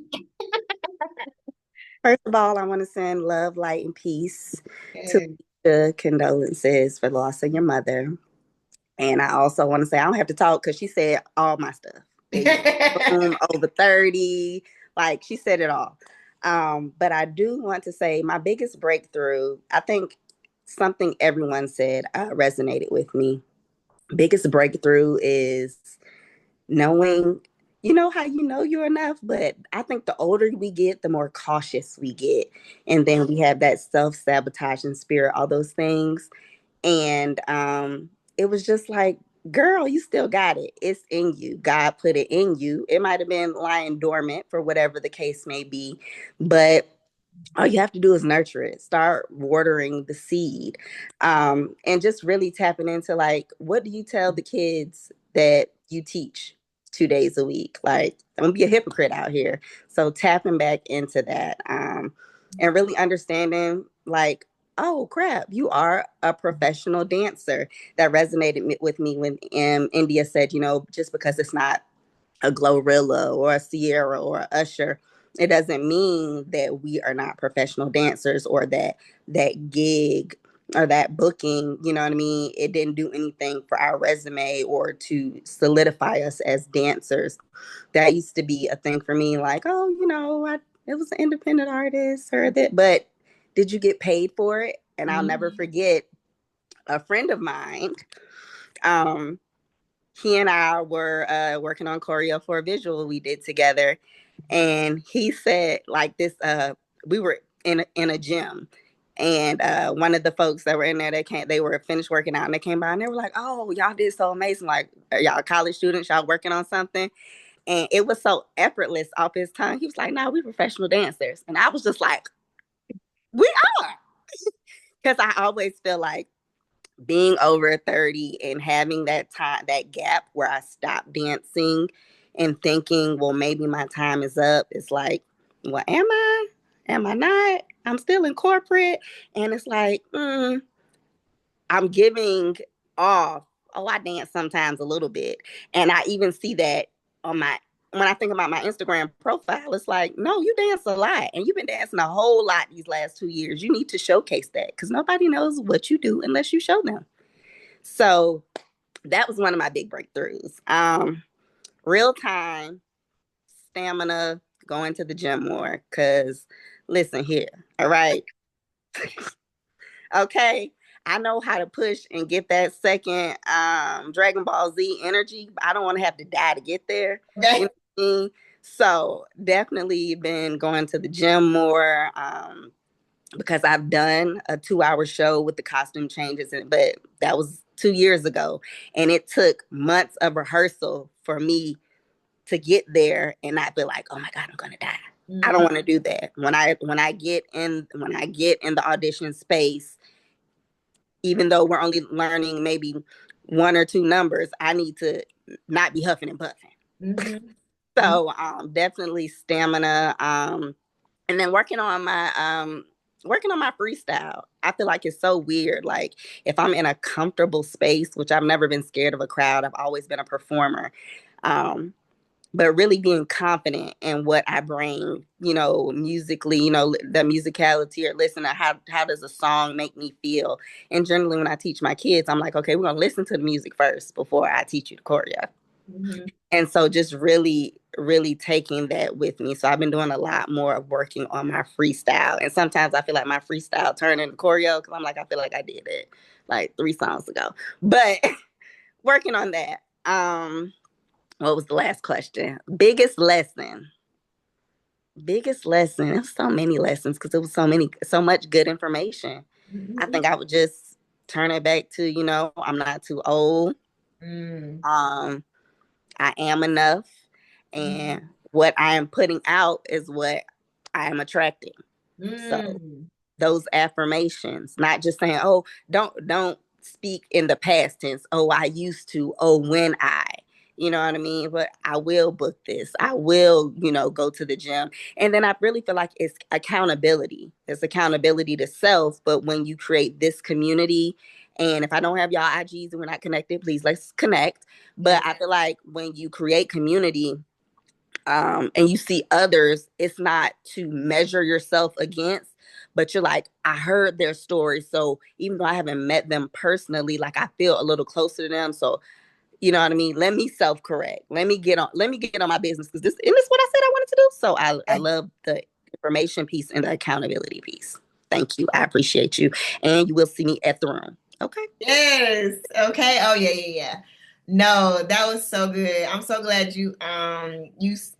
First of all, I want to send love, light, and peace to Yay. the condolences for the loss of your mother. And I also want to say I don't have to talk because she said all my stuff. Boom, over 30, like she said it all. But I do want to say my biggest breakthrough, I think something everyone said resonated with me. Biggest breakthrough is knowing, how you're enough, but I think the older we get, the more cautious we get. And then we have that self-sabotaging spirit, all those things. And it was just like, girl, you still got it. It's in you. God put it in you. It might have been lying dormant for whatever the case may be, but all you have to do is nurture it. Start watering the seed, and just really tapping into, like, what do you tell the kids that you teach 2 days a week? Like, I'm gonna be a hypocrite out here. So tapping back into that, and really understanding, like, oh crap, you are a professional dancer. That resonated with me when India said, just because it's not a Glorilla or a Sierra or a Usher, it doesn't mean that we are not professional dancers, or that gig or that booking, you know what I mean? It didn't do anything for our resume or to solidify us as dancers. That used to be a thing for me, like, oh, it was an independent artist or that, but did you get paid for it? And I'll never forget a friend of mine. He and I were working on choreo for a visual we did together. And he said, like, this, we were in a gym, and one of the folks that were in there, they were finished working out, and they came by and they were like, oh, y'all did so amazing. Like, are y'all college students, y'all working on something? And it was so effortless off his tongue. He was like, no, we professional dancers. And I was just like, we are. Because I always feel like being over 30 and having that time, that gap where I stopped dancing and thinking, well, maybe my time is up. It's like, well, am I? Am I not? I'm still in corporate. And it's like, I'm giving off, oh, I dance sometimes a little bit. And I even see that on when I think about my Instagram profile, it's like, no, you dance a lot and you've been dancing a whole lot these last 2 years. You need to showcase that because nobody knows what you do unless you show them. So that was one of my big breakthroughs. Real time, stamina, going to the gym more. Because listen here, all right. Okay. I know how to push and get that second Dragon Ball Z energy, but I don't want to have to die to get there. Okay. You know what I mean? So definitely been going to the gym more because I've done a 2-hour show with the costume changes, but that was 2 years ago. And it took months of rehearsal for me to get there and not be like, oh my God, I'm gonna die. I don't want to do that. When I get in the audition space, even though we're only learning maybe 1 or 2 numbers, I need to not be huffing and puffing. Mm-hmm. So definitely stamina. And then working on my freestyle. I feel like it's so weird. Like if I'm in a comfortable space, which I've never been scared of a crowd, I've always been a performer. But really being confident in what I bring, musically, the musicality or listen to how does a song make me feel. And generally when I teach my kids, I'm like, okay, we're going to listen to the music first before I teach you the choreo. Mm-hmm. And so just really, really taking that with me. So I've been doing a lot more of working on my freestyle. And sometimes I feel like my freestyle turned into choreo because I'm like, I feel like I did it like 3 songs ago. But working on that. What was the last question? Biggest lesson. It was so many lessons because it was so much good information. Mm-hmm. I think I would just turn it back to, I'm not too old. I am enough. And what I am putting out is what I am attracting. So those affirmations, not just saying, oh, don't speak in the past tense. Oh, I used to. Oh, when I. You know what I mean? But I will book this. I will, go to the gym. And then I really feel like it's accountability. It's accountability to self. But when you create this community, and if I don't have y'all IGs and we're not connected, please let's connect. But I feel like when you create community and you see others, it's not to measure yourself against, but you're like, I heard their story. So even though I haven't met them personally, like I feel a little closer to them. So you know what I mean? Let me self-correct. Let me get on my business because this is what I said I wanted to do. So I love the information piece and the accountability piece. Thank you. I appreciate you. And you will see me at the room. Okay. Yes. Okay. Oh yeah. No, that was so good. I'm so glad you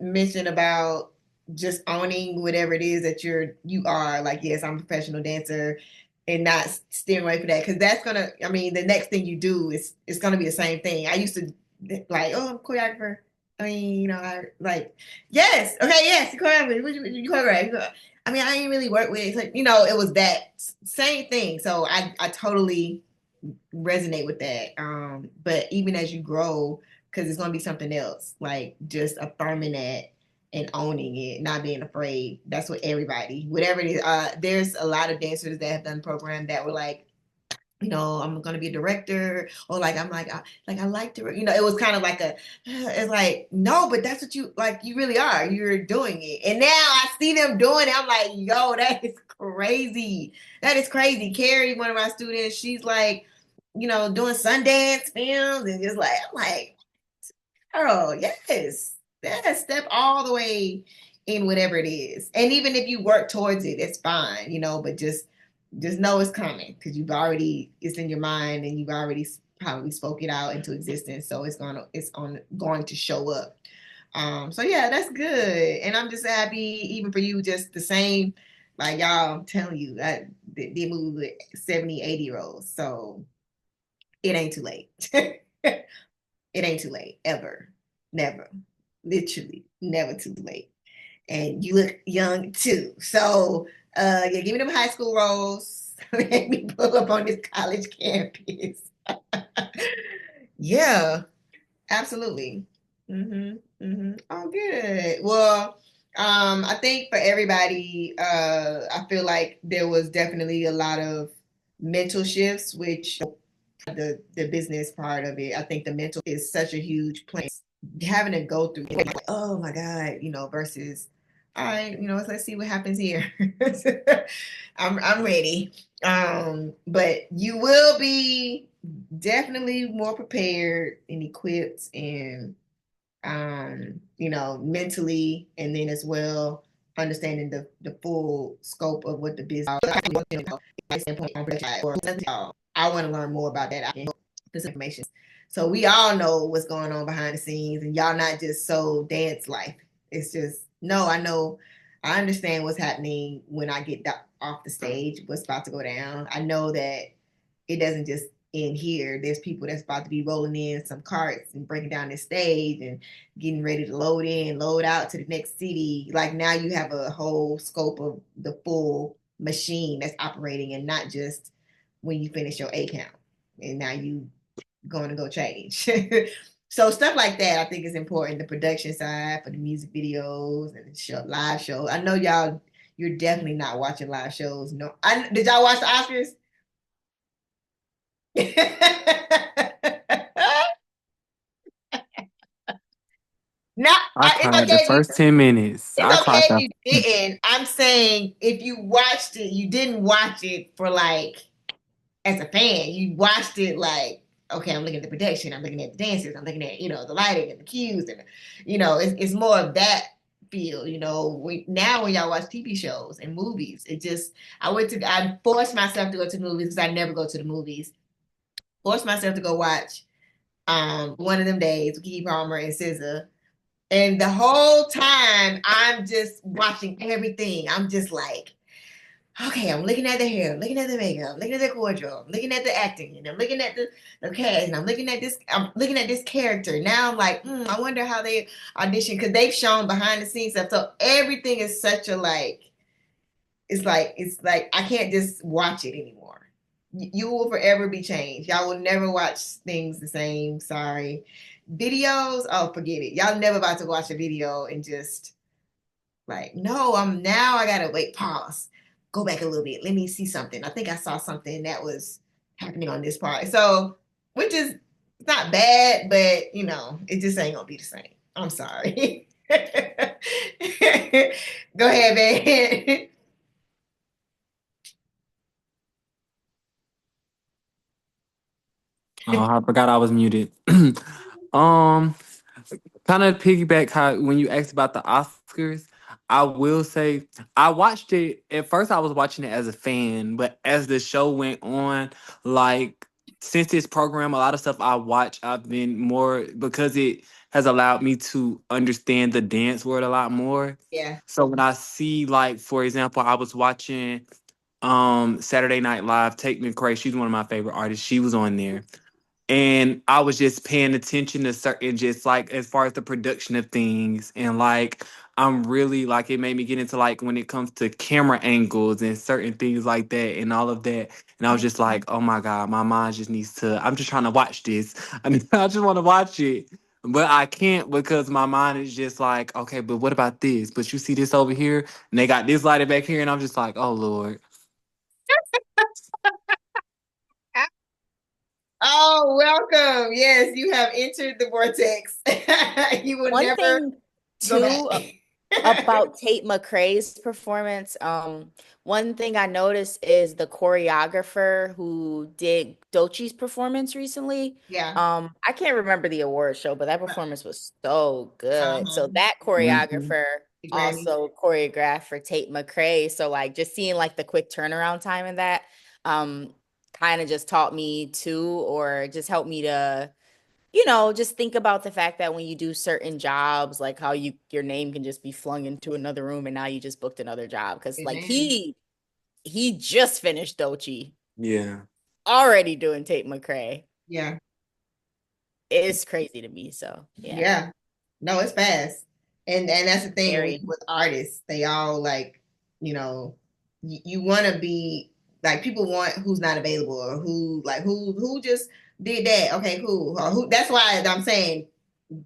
mentioned about just owning whatever it is that you are. Like, yes, I'm a professional dancer. And not steering away from that, because that's gonna. I mean, the next thing you do is it's gonna be the same thing. I used to like, oh, I'm a choreographer. I mean, I like, yes, okay, yes, choreographer. You choreograph. I mean, I ain't really work with. It's like, it was that same thing. So I totally resonate with that. But even as you grow, because it's gonna be something else, like just affirming that and owning it, not being afraid. That's what everybody, whatever it is. There's a lot of dancers that have done the program that were like, I'm gonna be a director, or like I like to, it was kind of like it's like, no, but that's what you like. You really are. You're doing it, and now I see them doing it. I'm like, yo, that is crazy. That is crazy. Carrie, one of my students, she's like, doing Sundance films, and just like, I'm like, girl, yes. Yeah, step all the way in whatever it is. And even if you work towards it, it's fine, but just know it's coming because it's in your mind and you've already probably spoke it out into existence. So it's going to show up. So yeah, that's good. And I'm just happy even for you, just the same, like y'all, I'm telling you that they move with 70, 80-year-olds. So it ain't too late. It ain't too late ever. Never. Literally never too late. And you look young too. So give me them high school roles. Make me pull up on this college campus. Yeah, absolutely. Oh, good. Well, I think for everybody, I feel like there was definitely a lot of mental shifts, which the business part of it, I think the mental is such a huge place. Having to go through it, like, oh my God, versus all right, let's see what happens here. I'm ready. But you will be definitely more prepared and equipped and mentally, and then as well understanding the full scope of what the business I want to learn more about that. This information. So we all know what's going on behind the scenes, and y'all not just so dance life. It's just no, I understand what's happening when I get off the stage, what's about to go down. I know that it doesn't just end here. There's people that's about to be rolling in some carts and breaking down the stage and getting ready to load in, load out to the next city. Like now you have a whole scope of the full machine that's operating, and not just when you finish your A count and now you going to go change. So stuff like that I think is important. The production side for the music videos and the live shows. I know you're definitely not watching live shows. No, did y'all watch the Oscars? No, I it's cried the okay. first 10 minutes. I It's okay cried if you didn't. I'm saying if you watched it, you didn't watch it for like as a fan. You watched it like, okay, I'm looking at the production, I'm looking at the dancers, I'm looking at the lighting and the cues, and it's more of that feel. Now when y'all watch TV shows and movies, I forced myself to go to the movies because I never go to the movies. Forced myself to go watch one of them days with Keke Palmer and SZA. And the whole time I'm just watching everything. I'm just like, okay, I'm looking at the hair, I'm looking at the makeup, I'm looking at the wardrobe, I'm looking at the acting, and I'm looking at the cast, and I'm looking at this character. Now I'm like, I wonder how they audition, because they've shown behind the scenes stuff. So everything is such a it's like I can't just watch it anymore. You will forever be changed. Y'all will never watch things the same. Sorry. Videos, oh, forget it. Y'all never about to watch a video and just like, no, I gotta wait, pause, go back a little bit. Let me see something. I think I saw something that was happening on this part. So, which is not bad, but it just ain't gonna be the same. I'm sorry. Go ahead, man. Oh, I forgot I was muted. Kind of piggyback how when you asked about the Oscars, I will say I watched it at first. I was watching it as a fan, but as the show went on, like since this program, a lot of stuff I watch, I've been more because it has allowed me to understand the dance world a lot more. Yeah. So when I see, like, for example, I was watching Saturday Night Live, Tate McRae, she's one of my favorite artists. She was on there. And I was just paying attention to certain, just like as far as the production of things, and like I'm really like it made me get into like when it comes to camera angles and certain things like that and all of that. And I was just like, oh my God, my mind just needs to. I'm just trying to watch this. I mean, I just want to watch it, but I can't because my mind is just like, okay, but what about this? But you see this over here, and they got this lighted back here, and I'm just like, oh Lord. Oh, welcome. Yes, you have entered the vortex. You will One never thing go too back. about Tate McRae's performance, one thing I noticed is the choreographer who did Doechie's performance recently. Yeah. I can't remember the award show, but that performance was so good. So Uh-huh. that Mhm. choreographer The Grammy. also choreographed for Tate McRae. So like just seeing like the quick turnaround time in that, kind of just taught me to, or just helped me to just think about the fact that when you do certain jobs, like how your name can just be flung into another room and now you just booked another job. Cause like Amen. he just finished Doechii, Yeah. already doing Tate McRae. Yeah. It's crazy to me. So yeah. Yeah. No, it's fast. And that's the thing Very. with artists. They all like, you want to be like, people want who's not available, or who just did that. Okay, cool. Or who, that's why I'm saying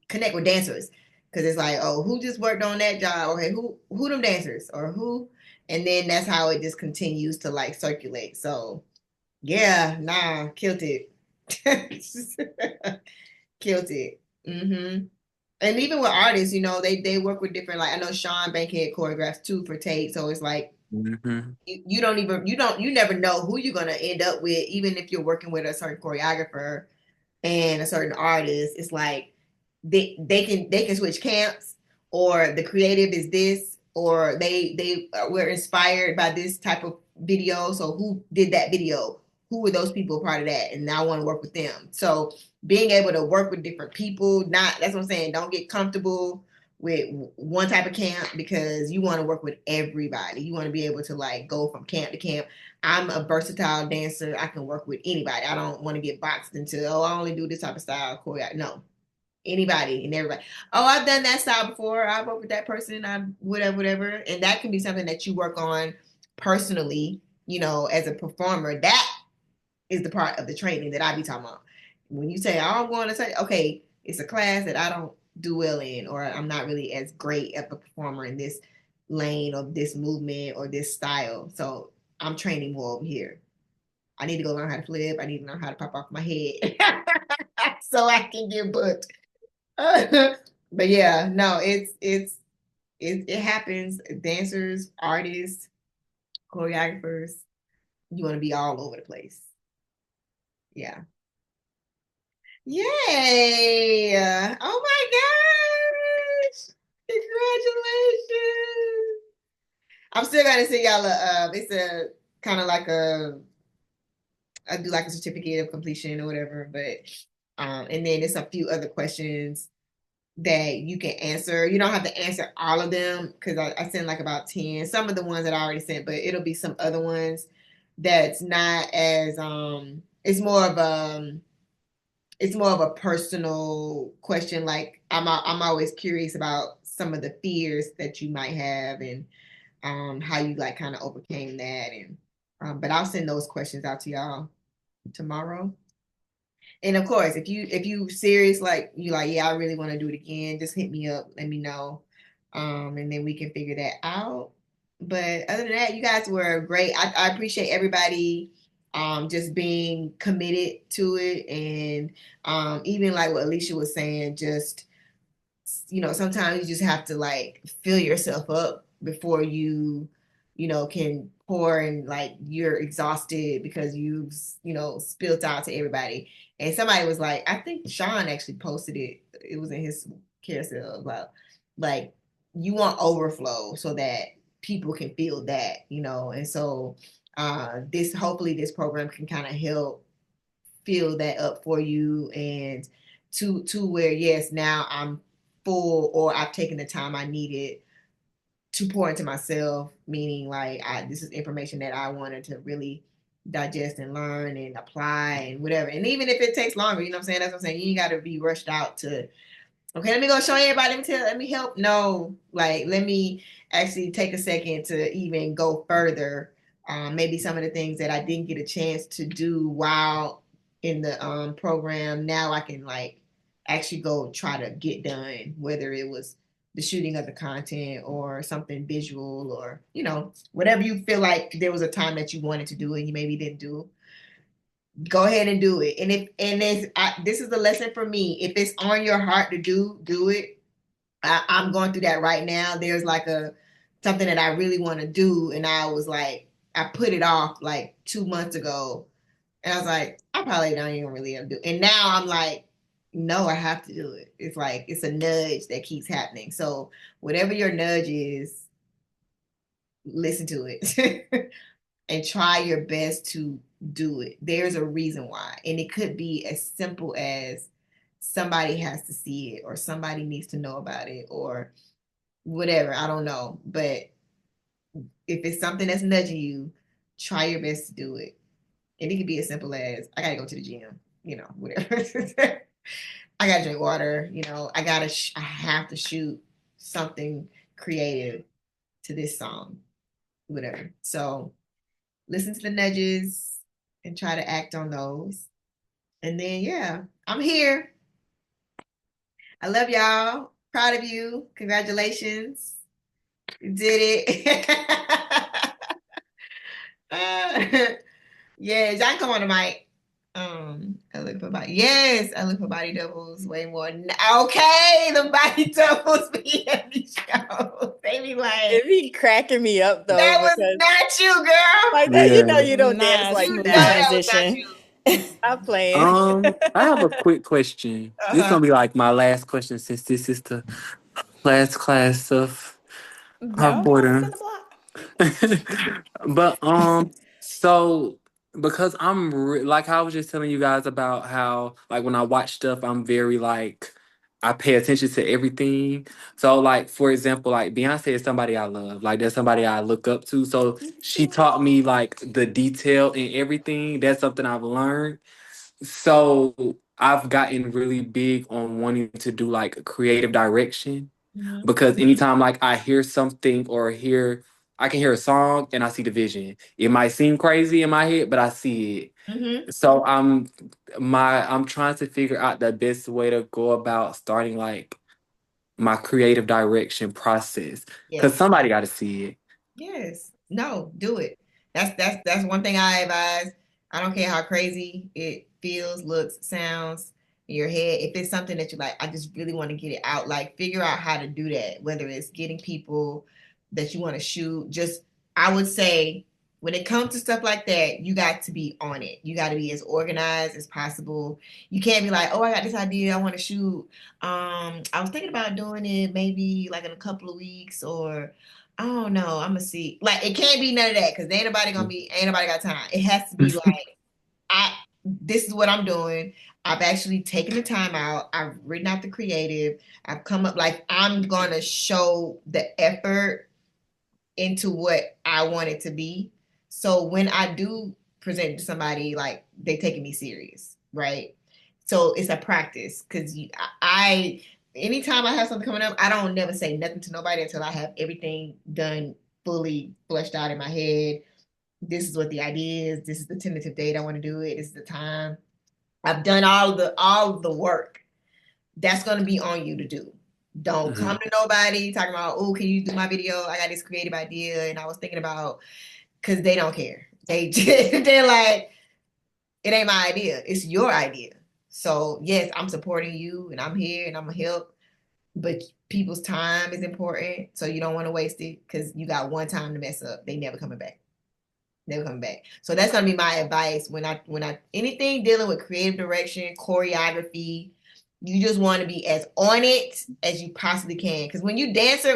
connect with dancers, because it's like, oh, who just worked on that job? Okay, who them dancers, or who, and then that's how it just continues to like circulate. So Yeah, nah, killed it. Killed it. And even with artists, they work with different, like I know Sean Bankhead choreographs too for Tate, so it's like you never know who you're gonna end up with, even if you're working with a certain choreographer and a certain artist. It's like they can switch camps, or the creative is this, or they were inspired by this type of video. So who did that video? Who were those people part of that? And I want to work with them. So being able to work with different people, that's what I'm saying. Don't get comfortable with one type of camp, because you want to work with everybody. You want to be able to like go from camp to camp. I'm a versatile dancer. I can work with anybody. I don't want to get boxed into, oh, I only do this type of style. No, anybody and everybody. Oh, I've done that style before. I work with that person. I whatever. And that can be something that you work on personally, as a performer. That is the part of the training that I be talking about. When you say, oh, I'm going to say, okay, it's a class that I don't do well in, or I'm not really as great of a performer in this lane or this movement or this style. So I'm training more over here. I need to go learn how to flip. I need to learn how to pop off my head so I can get booked. But yeah, no, it happens. Dancers, artists, choreographers, you want to be all over the place. Yeah. Yay! Oh my gosh! Congratulations! I'm still gonna send y'all it's a kind of like I do like a certificate of completion or whatever, but and then there's a few other questions that you can answer. You don't have to answer all of them, because I sent like about 10. Some of the ones that I already sent, but it'll be some other ones that's not as it's more of a personal question. Like I'm always curious about some of the fears that you might have, and how you like kind of overcame that, and but I'll send those questions out to y'all tomorrow. And of course, if you serious, like you like, yeah, I really want to do it again, just hit me up, let me know. And then we can figure that out. But other than that, you guys were great. I appreciate everybody just being committed to it. And even like what Alicia was saying, just sometimes you just have to like fill yourself up before you can pour, and like you're exhausted because you've spilled out to everybody. And somebody was like, I think Sean actually posted it. It was in his carousel about like you want overflow so that people can feel that, and so hopefully this program can kind of help fill that up for you, and to where yes, now I'm full, or I've taken the time I needed to pour into myself, meaning like this is information that I wanted to really digest and learn and apply and whatever. And even if it takes longer, you know what I'm saying? That's what I'm saying. You ain't got to be rushed out to, okay, let me go show everybody, let me help. No, like let me actually take a second to even go further. Maybe some of the things that I didn't get a chance to do while in the program, now I can like actually go try to get done, whether it was the shooting of the content or something visual, or whatever you feel like there was a time that you wanted to do and you maybe didn't do. Go ahead and do it. And this is the lesson for me. If it's on your heart to do it. I'm going through that right now. There's like something that I really want to do, and I was like, I put it off like 2 months ago, and I was like, I probably don't even really have to do it. And now I'm like, no, I have to do it. It's like it's a nudge that keeps happening. So whatever your nudge is, listen to it and try your best to do it. There's a reason why, and it could be as simple as somebody has to see it, or somebody needs to know about it, or whatever. I don't know. But if it's something that's nudging you, try your best to do it. And it could be as simple as, I gotta go to the gym, whatever. I gotta drink water, I have to shoot something creative to this song, whatever. So listen to the nudges and try to act on those. And then, yeah, I'm here. I love y'all. Proud of you. Congratulations. You did it. Yes, y'all can come on the mic. I look for body. Yes, I look for body doubles way more. Okay, the body doubles be at the show. They be like, It be cracking me up though that was because not you, girl. like that, you know, Yeah. you don't dance Not a like You know smooth that. that was not transition. you. I'm playing. I have a quick question. This Uh-huh. gonna be like my last question since this is the last class of our No one's boarding. gonna block. But so because like I was just telling you guys about how like when I watch stuff, I'm very like I pay attention to everything. So like for example, like Beyonce is somebody I love. Like that's somebody I look up to. So she taught me like the detail in everything. That's something I've learned. So I've gotten really big on wanting to do like creative direction Mhm. because anytime like I hear something or I can hear a song and I see the vision. It might seem crazy in my head, but I see Mhm. it. So I'm trying to figure out the best way to go about starting like my creative direction process because Yes. somebody got to see it. Yes. No, do it. That's one thing I advise. I don't care how crazy it feels, looks, sounds in your head. If it's something that you like, I just really want to get it out. Like figure out how to do that, whether it's getting people that you want to shoot. Just I would say when it comes to stuff like that, you got to be on it. You got to be as organized as possible. You can't be like, oh, I got this idea, I want to shoot. I was thinking about doing it maybe like in a couple of weeks or I don't know. I'm gonna see. Like, it can't be none of that because ain't nobody got time. It has to be like, I. This is what I'm doing. I've actually taken the time out. I've written out the creative. I've come up like I'm gonna show the effort into what I want it to be. So when I do present it to somebody, like they taking me serious, right? So it's a practice because I anytime I have something coming up, I don't never say nothing to nobody until I have everything done fully fleshed out in my head. This is what the idea is. This is the tentative date I want to do it. This is the time. I've done all of the work. That's going to be on you to do. Don't Mhm. come to nobody talking about, oh, can you do my video? I got this creative idea and I was thinking about, because they don't care. They're like, it ain't my idea. It's your idea. So yes, I'm supporting you and I'm here and I'm gonna help. But people's time is important. So you don't want to waste it because you got one time to mess up. They never coming back. Never coming back. So that's gonna be my advice when I anything dealing with creative direction, choreography, you just want to be as on it as you possibly can. Because when you're a dancer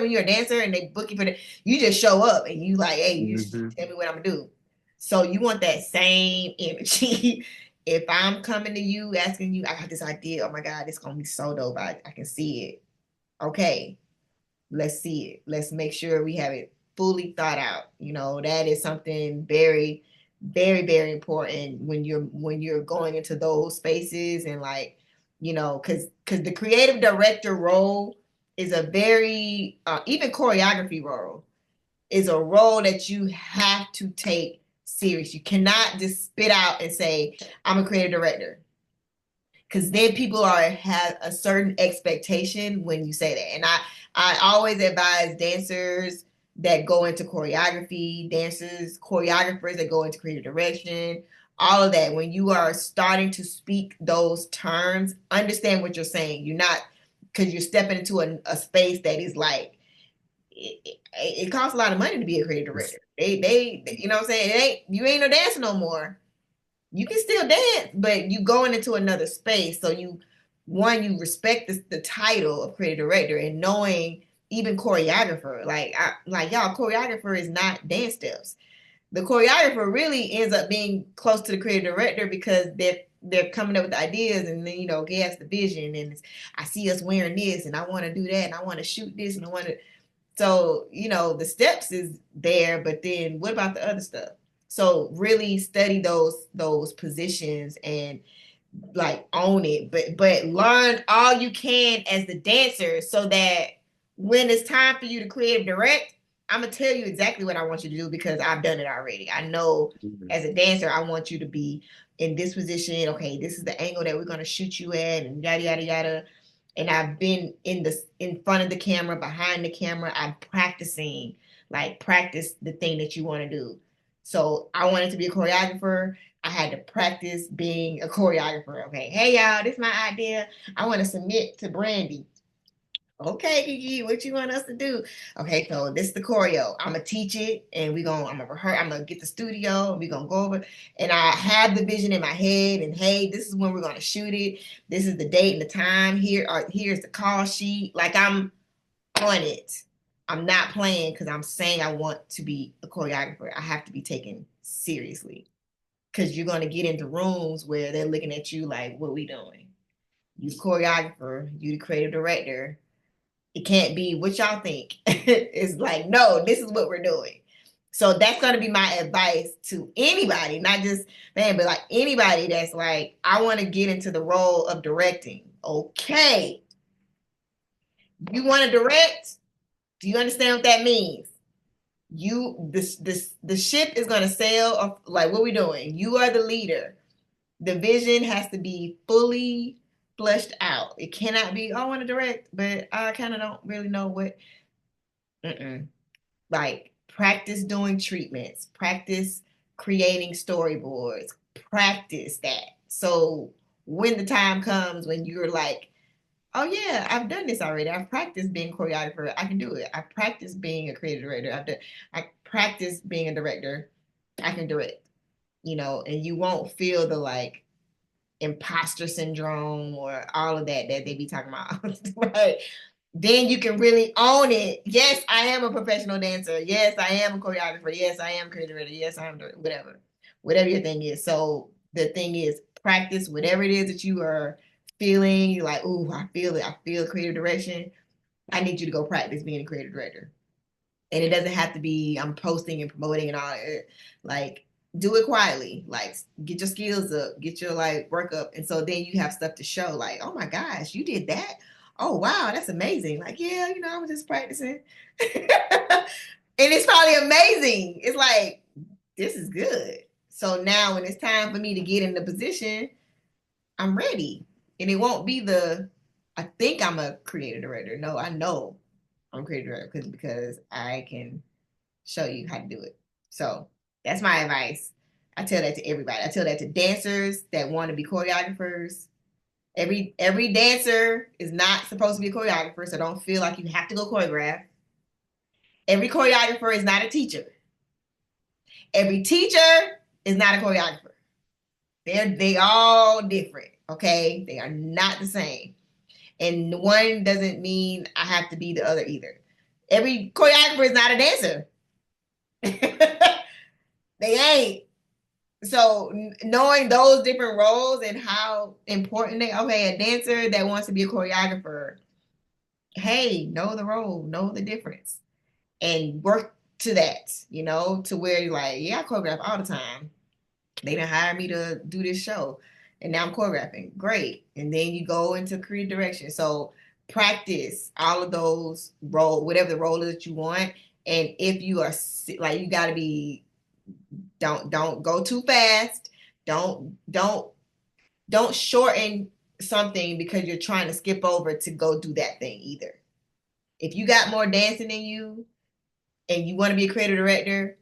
and they book you for you just show up and you like, hey, you just Mhm. tell me what I'm gonna do. So you want that same energy. If I'm coming to you asking you, I got this idea, oh my God, it's gonna be so dope. I can see it. Okay, let's see it. Let's make sure we have it fully thought out. That is something very, very, very important when you're going into those spaces and like, because the creative director role is a very even choreography role is a role that you have to take serious. You cannot just spit out and say, I'm a creative director. Because then people have a certain expectation when you say that. And I always advise dancers that go into choreography, choreographers that go into creative direction, all of that. When you are starting to speak those terms, understand what you're saying. You're not, because you're stepping into a space that is like, it costs a lot of money to be a creative director. They you know what I'm saying? You ain't no dancer no more. You can still dance, but you going into another space. So you respect the title of creative director and knowing even choreographer. Like y'all, choreographer is not dance steps. The choreographer really ends up being close to the creative director because they're coming up with ideas and then he has the vision and I see us wearing this and I want to do that and I want to shoot this and I want to. So, the steps is there, but then what about the other stuff? So really study those positions and like own it, but learn all you can as the dancer so that when it's time for you to creative direct, I'm gonna tell you exactly what I want you to do because I've done it already. I know as a dancer, I want you to be in this position. Okay, this is the angle that we're gonna shoot you at, and yada yada yada. And I've been in front of the camera, behind the camera. I'm practicing, like practice the thing that you want to do. So I wanted to be a choreographer. I had to practice being a choreographer. Okay, hey y'all, this is my idea. I want to submit to Brandy. Okay, Kiki, what you want us to do? Okay, so this is the choreo. I'm gonna teach it, and I'm gonna rehearse. I'm gonna get the studio, and we're gonna go over. And I have the vision in my head, and hey, this is when we're gonna shoot it. This is the date and the time. Here's the call sheet. Like, I'm on it. I'm not playing because I'm saying I want to be a choreographer. I have to be taken seriously, because you're gonna get into rooms where they're looking at you like, what we doing? You the choreographer, you the creative director. It can't be what y'all think. It's like, no, this is what we're doing. So that's going to be my advice to anybody, not just man, but like anybody that's like, I want to get into the role of directing. Okay. You want to direct? Do you understand what that means? The ship is going to sail. Like, what we doing? You are the leader. The vision has to be fully fleshed out. It cannot be, I want to direct, but I kind of don't really know what. Like, practice doing treatments, practice creating storyboards, practice that. So when the time comes when you're like, oh yeah, I've done this already. I've practiced being a choreographer. I can do it. I practiced being a creative director. I practiced being a director. I can direct, and you won't feel the like imposter syndrome or all of that they be talking about. Right? Then you can really own it. Yes, I am a professional dancer. Yes, I am a choreographer. Yes, I am a creative director. Yes, I am whatever your thing is. So the thing is, practice whatever it is that you are feeling. You're like, ooh, I feel it. I feel creative direction. I need you to go practice being a creative director. And it doesn't have to be I'm posting and promoting and all. Like, do it quietly. Like, get your skills up, get your like work up, and so then you have stuff to show. Like, oh my gosh, you did that. Oh wow, that's amazing. Like, yeah, I was just practicing, and it's probably amazing. It's like, this is good. So now when it's time for me to get in the position, I'm ready, and it won't be I think I'm a creative director. No, I know I'm a creative director because I can show you how to do it. So that's my advice. I tell that to everybody. I tell that to dancers that want to be choreographers. Every dancer is not supposed to be a choreographer, so don't feel like you have to go choreograph. Every choreographer is not a teacher. Every teacher is not a choreographer. They all different, okay? They are not the same. And one doesn't mean I have to be the other either. Every choreographer is not a dancer. They ain't. So knowing those different roles and how important a dancer that wants to be a choreographer, hey, know the role, know the difference, and work to that, to where you're like, yeah, I choreograph all the time. They didn't hire me to do this show, and now I'm choreographing. Great. And then you go into creative direction. So practice all of those roles, whatever the role is that you want. And if you are like, you got to be, don't go too fast. Don't shorten something because you're trying to skip over to go do that thing either. If you got more dancing in you and you want to be a creative director,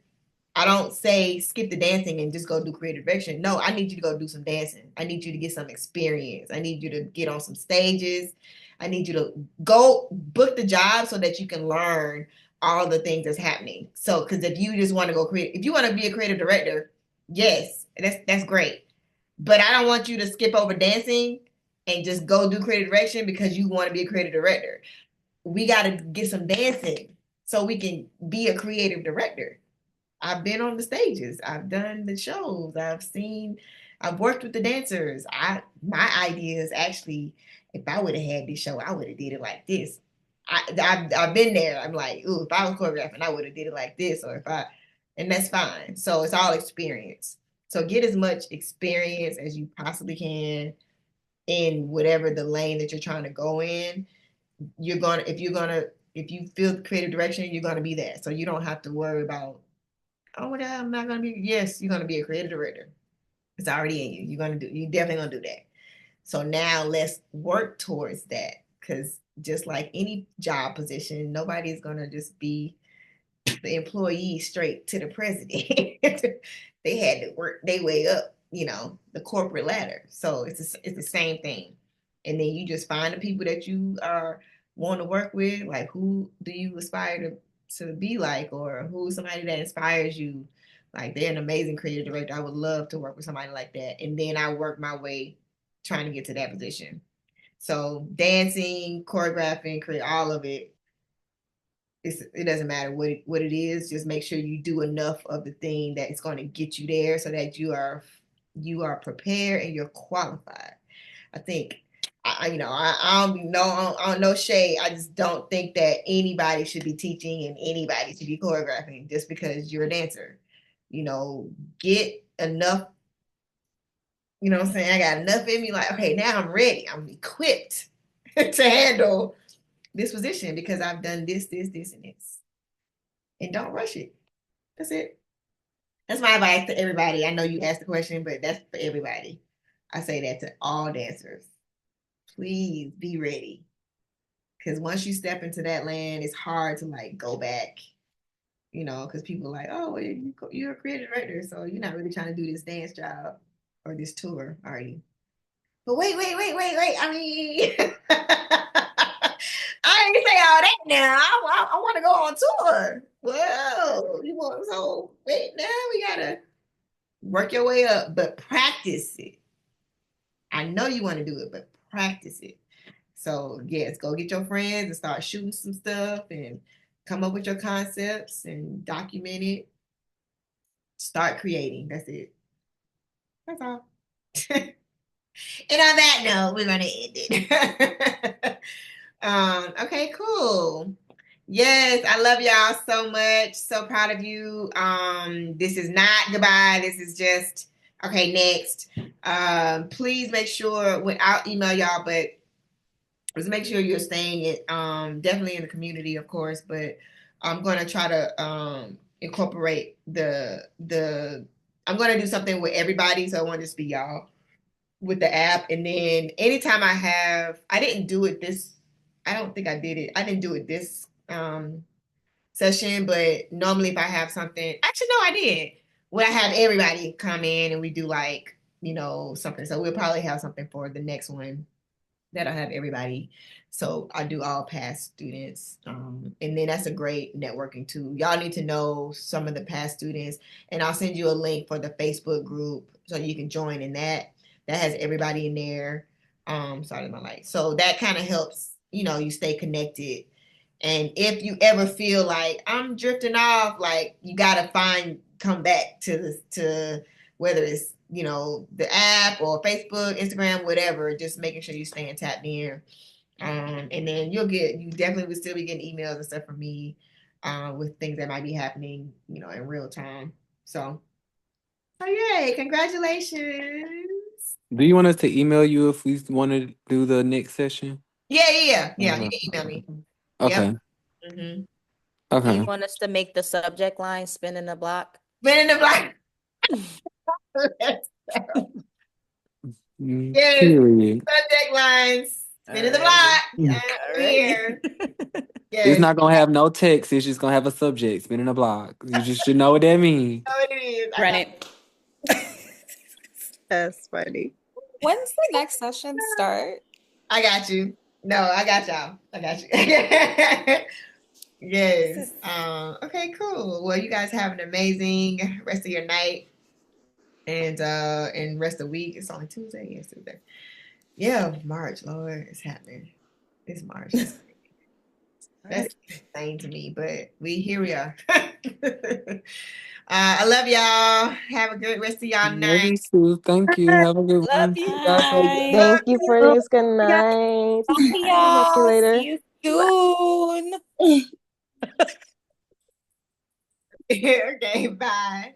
I don't say skip the dancing and just go do creative direction. No, I need you to go do some dancing. I need you to get some experience. I need you to get on some stages. I need you to go book the job so that you can learn all the things that's happening. So, because if you just want to if you want to be a creative director, yes, that's great. But I don't want you to skip over dancing and just go do creative direction because you want to be a creative director. We got to get some dancing so we can be a creative director. I've been on the stages. I've done the shows. I've worked with the dancers. My idea is actually, if I would have had this show, I would have did it like this. I've been there. I'm like, ooh, if I was choreographing, I would have did it like this, and that's fine. So it's all experience. So get as much experience as you possibly can in whatever the lane that you're trying to go in. If you feel the creative direction, you're gonna be that. So you don't have to worry about, oh my God, I'm not gonna be. Yes, you're gonna be a creative director. It's already in you. You're definitely gonna do that. So now let's work towards that, because just like any job position, nobody's gonna just be the employees straight to the president. They had to work their way up, the corporate ladder. So it's the same thing. And then you just find the people that you want to work with, like who do you aspire to be like, or who's somebody that inspires you. Like they're an amazing creative director. I would love to work with somebody like that. And then I work my way trying to get to that position. So dancing, choreographing, create all of it. It doesn't matter what it is. Just make sure you do enough of the thing that is going to get you there, so that you are prepared and you're qualified. I think I don't know shade. I just don't think that anybody should be teaching and anybody should be choreographing just because you're a dancer. Get enough. You know what I'm saying? I got enough in me. Like, okay, now I'm ready. I'm equipped to handle this position because I've done this, and this. And don't rush it. That's it. That's my advice to everybody. I know you asked the question, but that's for everybody. I say that to all dancers. Please be ready. Because once you step into that land, it's hard to go back, because people are like, oh, well, you're a creative director, so you're not really trying to do this dance job or this tour, are you? But wait. I mean, I didn't say all that now. I want to go on tour. Well, wait, now we gotta work your way up, but practice it. I know you want to do it, but practice it. So yes, go get your friends and start shooting some stuff and come up with your concepts and document it. Start creating. That's it. That's all. And on that note, we're gonna end it. Okay, cool. Yes, I love y'all so much. So proud of you. This is not goodbye. This is just okay. Next, please make sure I'll email y'all, but just make sure you're staying definitely in the community, of course. But I'm gonna try to incorporate I'm gonna do something with everybody, so it won't just be y'all with the app. And then anytime I didn't do it this. I don't think I did it. I didn't do it this session, but normally if I have something, actually no, I did. When I have everybody come in and we do something. So we'll probably have something for the next one that'll have everybody. So I do all past students. And then that's a great networking tool. Y'all need to know some of the past students, and I'll send you a link for the Facebook group so you can join in that. That has everybody in there. Sorry, my light. So that kind of helps, you stay connected. And if you ever feel like I'm drifting off, you gotta come back to whether it's the app or Facebook, Instagram, whatever. Just making sure you're staying tapped in. And then you definitely will still be getting emails and stuff from me with things that might be happening, in real time. So yay, congratulations. Do you want us to email you if we want to do the next session? Yeah. You can email me. Okay. Yep. Mm-hmm. Okay. You want us to make the subject line spinning the block? Spinning the block. Yes. Period. Subject lines. Spinning the block. Here. Yes. It's not gonna have no text. It's just gonna have a subject. Spinning the block. You just should know what that means. Know what it is. Run it. That's funny. When's the next session start? I got you. No, I got y'all. I got you. Yes. Okay, cool. Well, you guys have an amazing rest of your night and rest of the week. It's only Tuesday. Yes, Tuesday. Yeah, March, Lord, it's happening. It's March. That's insane to me, but here we are. I love y'all. Have a good rest of y'all night. You too. Thank you. Have a good Love one. you. Bye. Thank you for this. Good night. See See y'all. you later. See you soon. Okay, bye.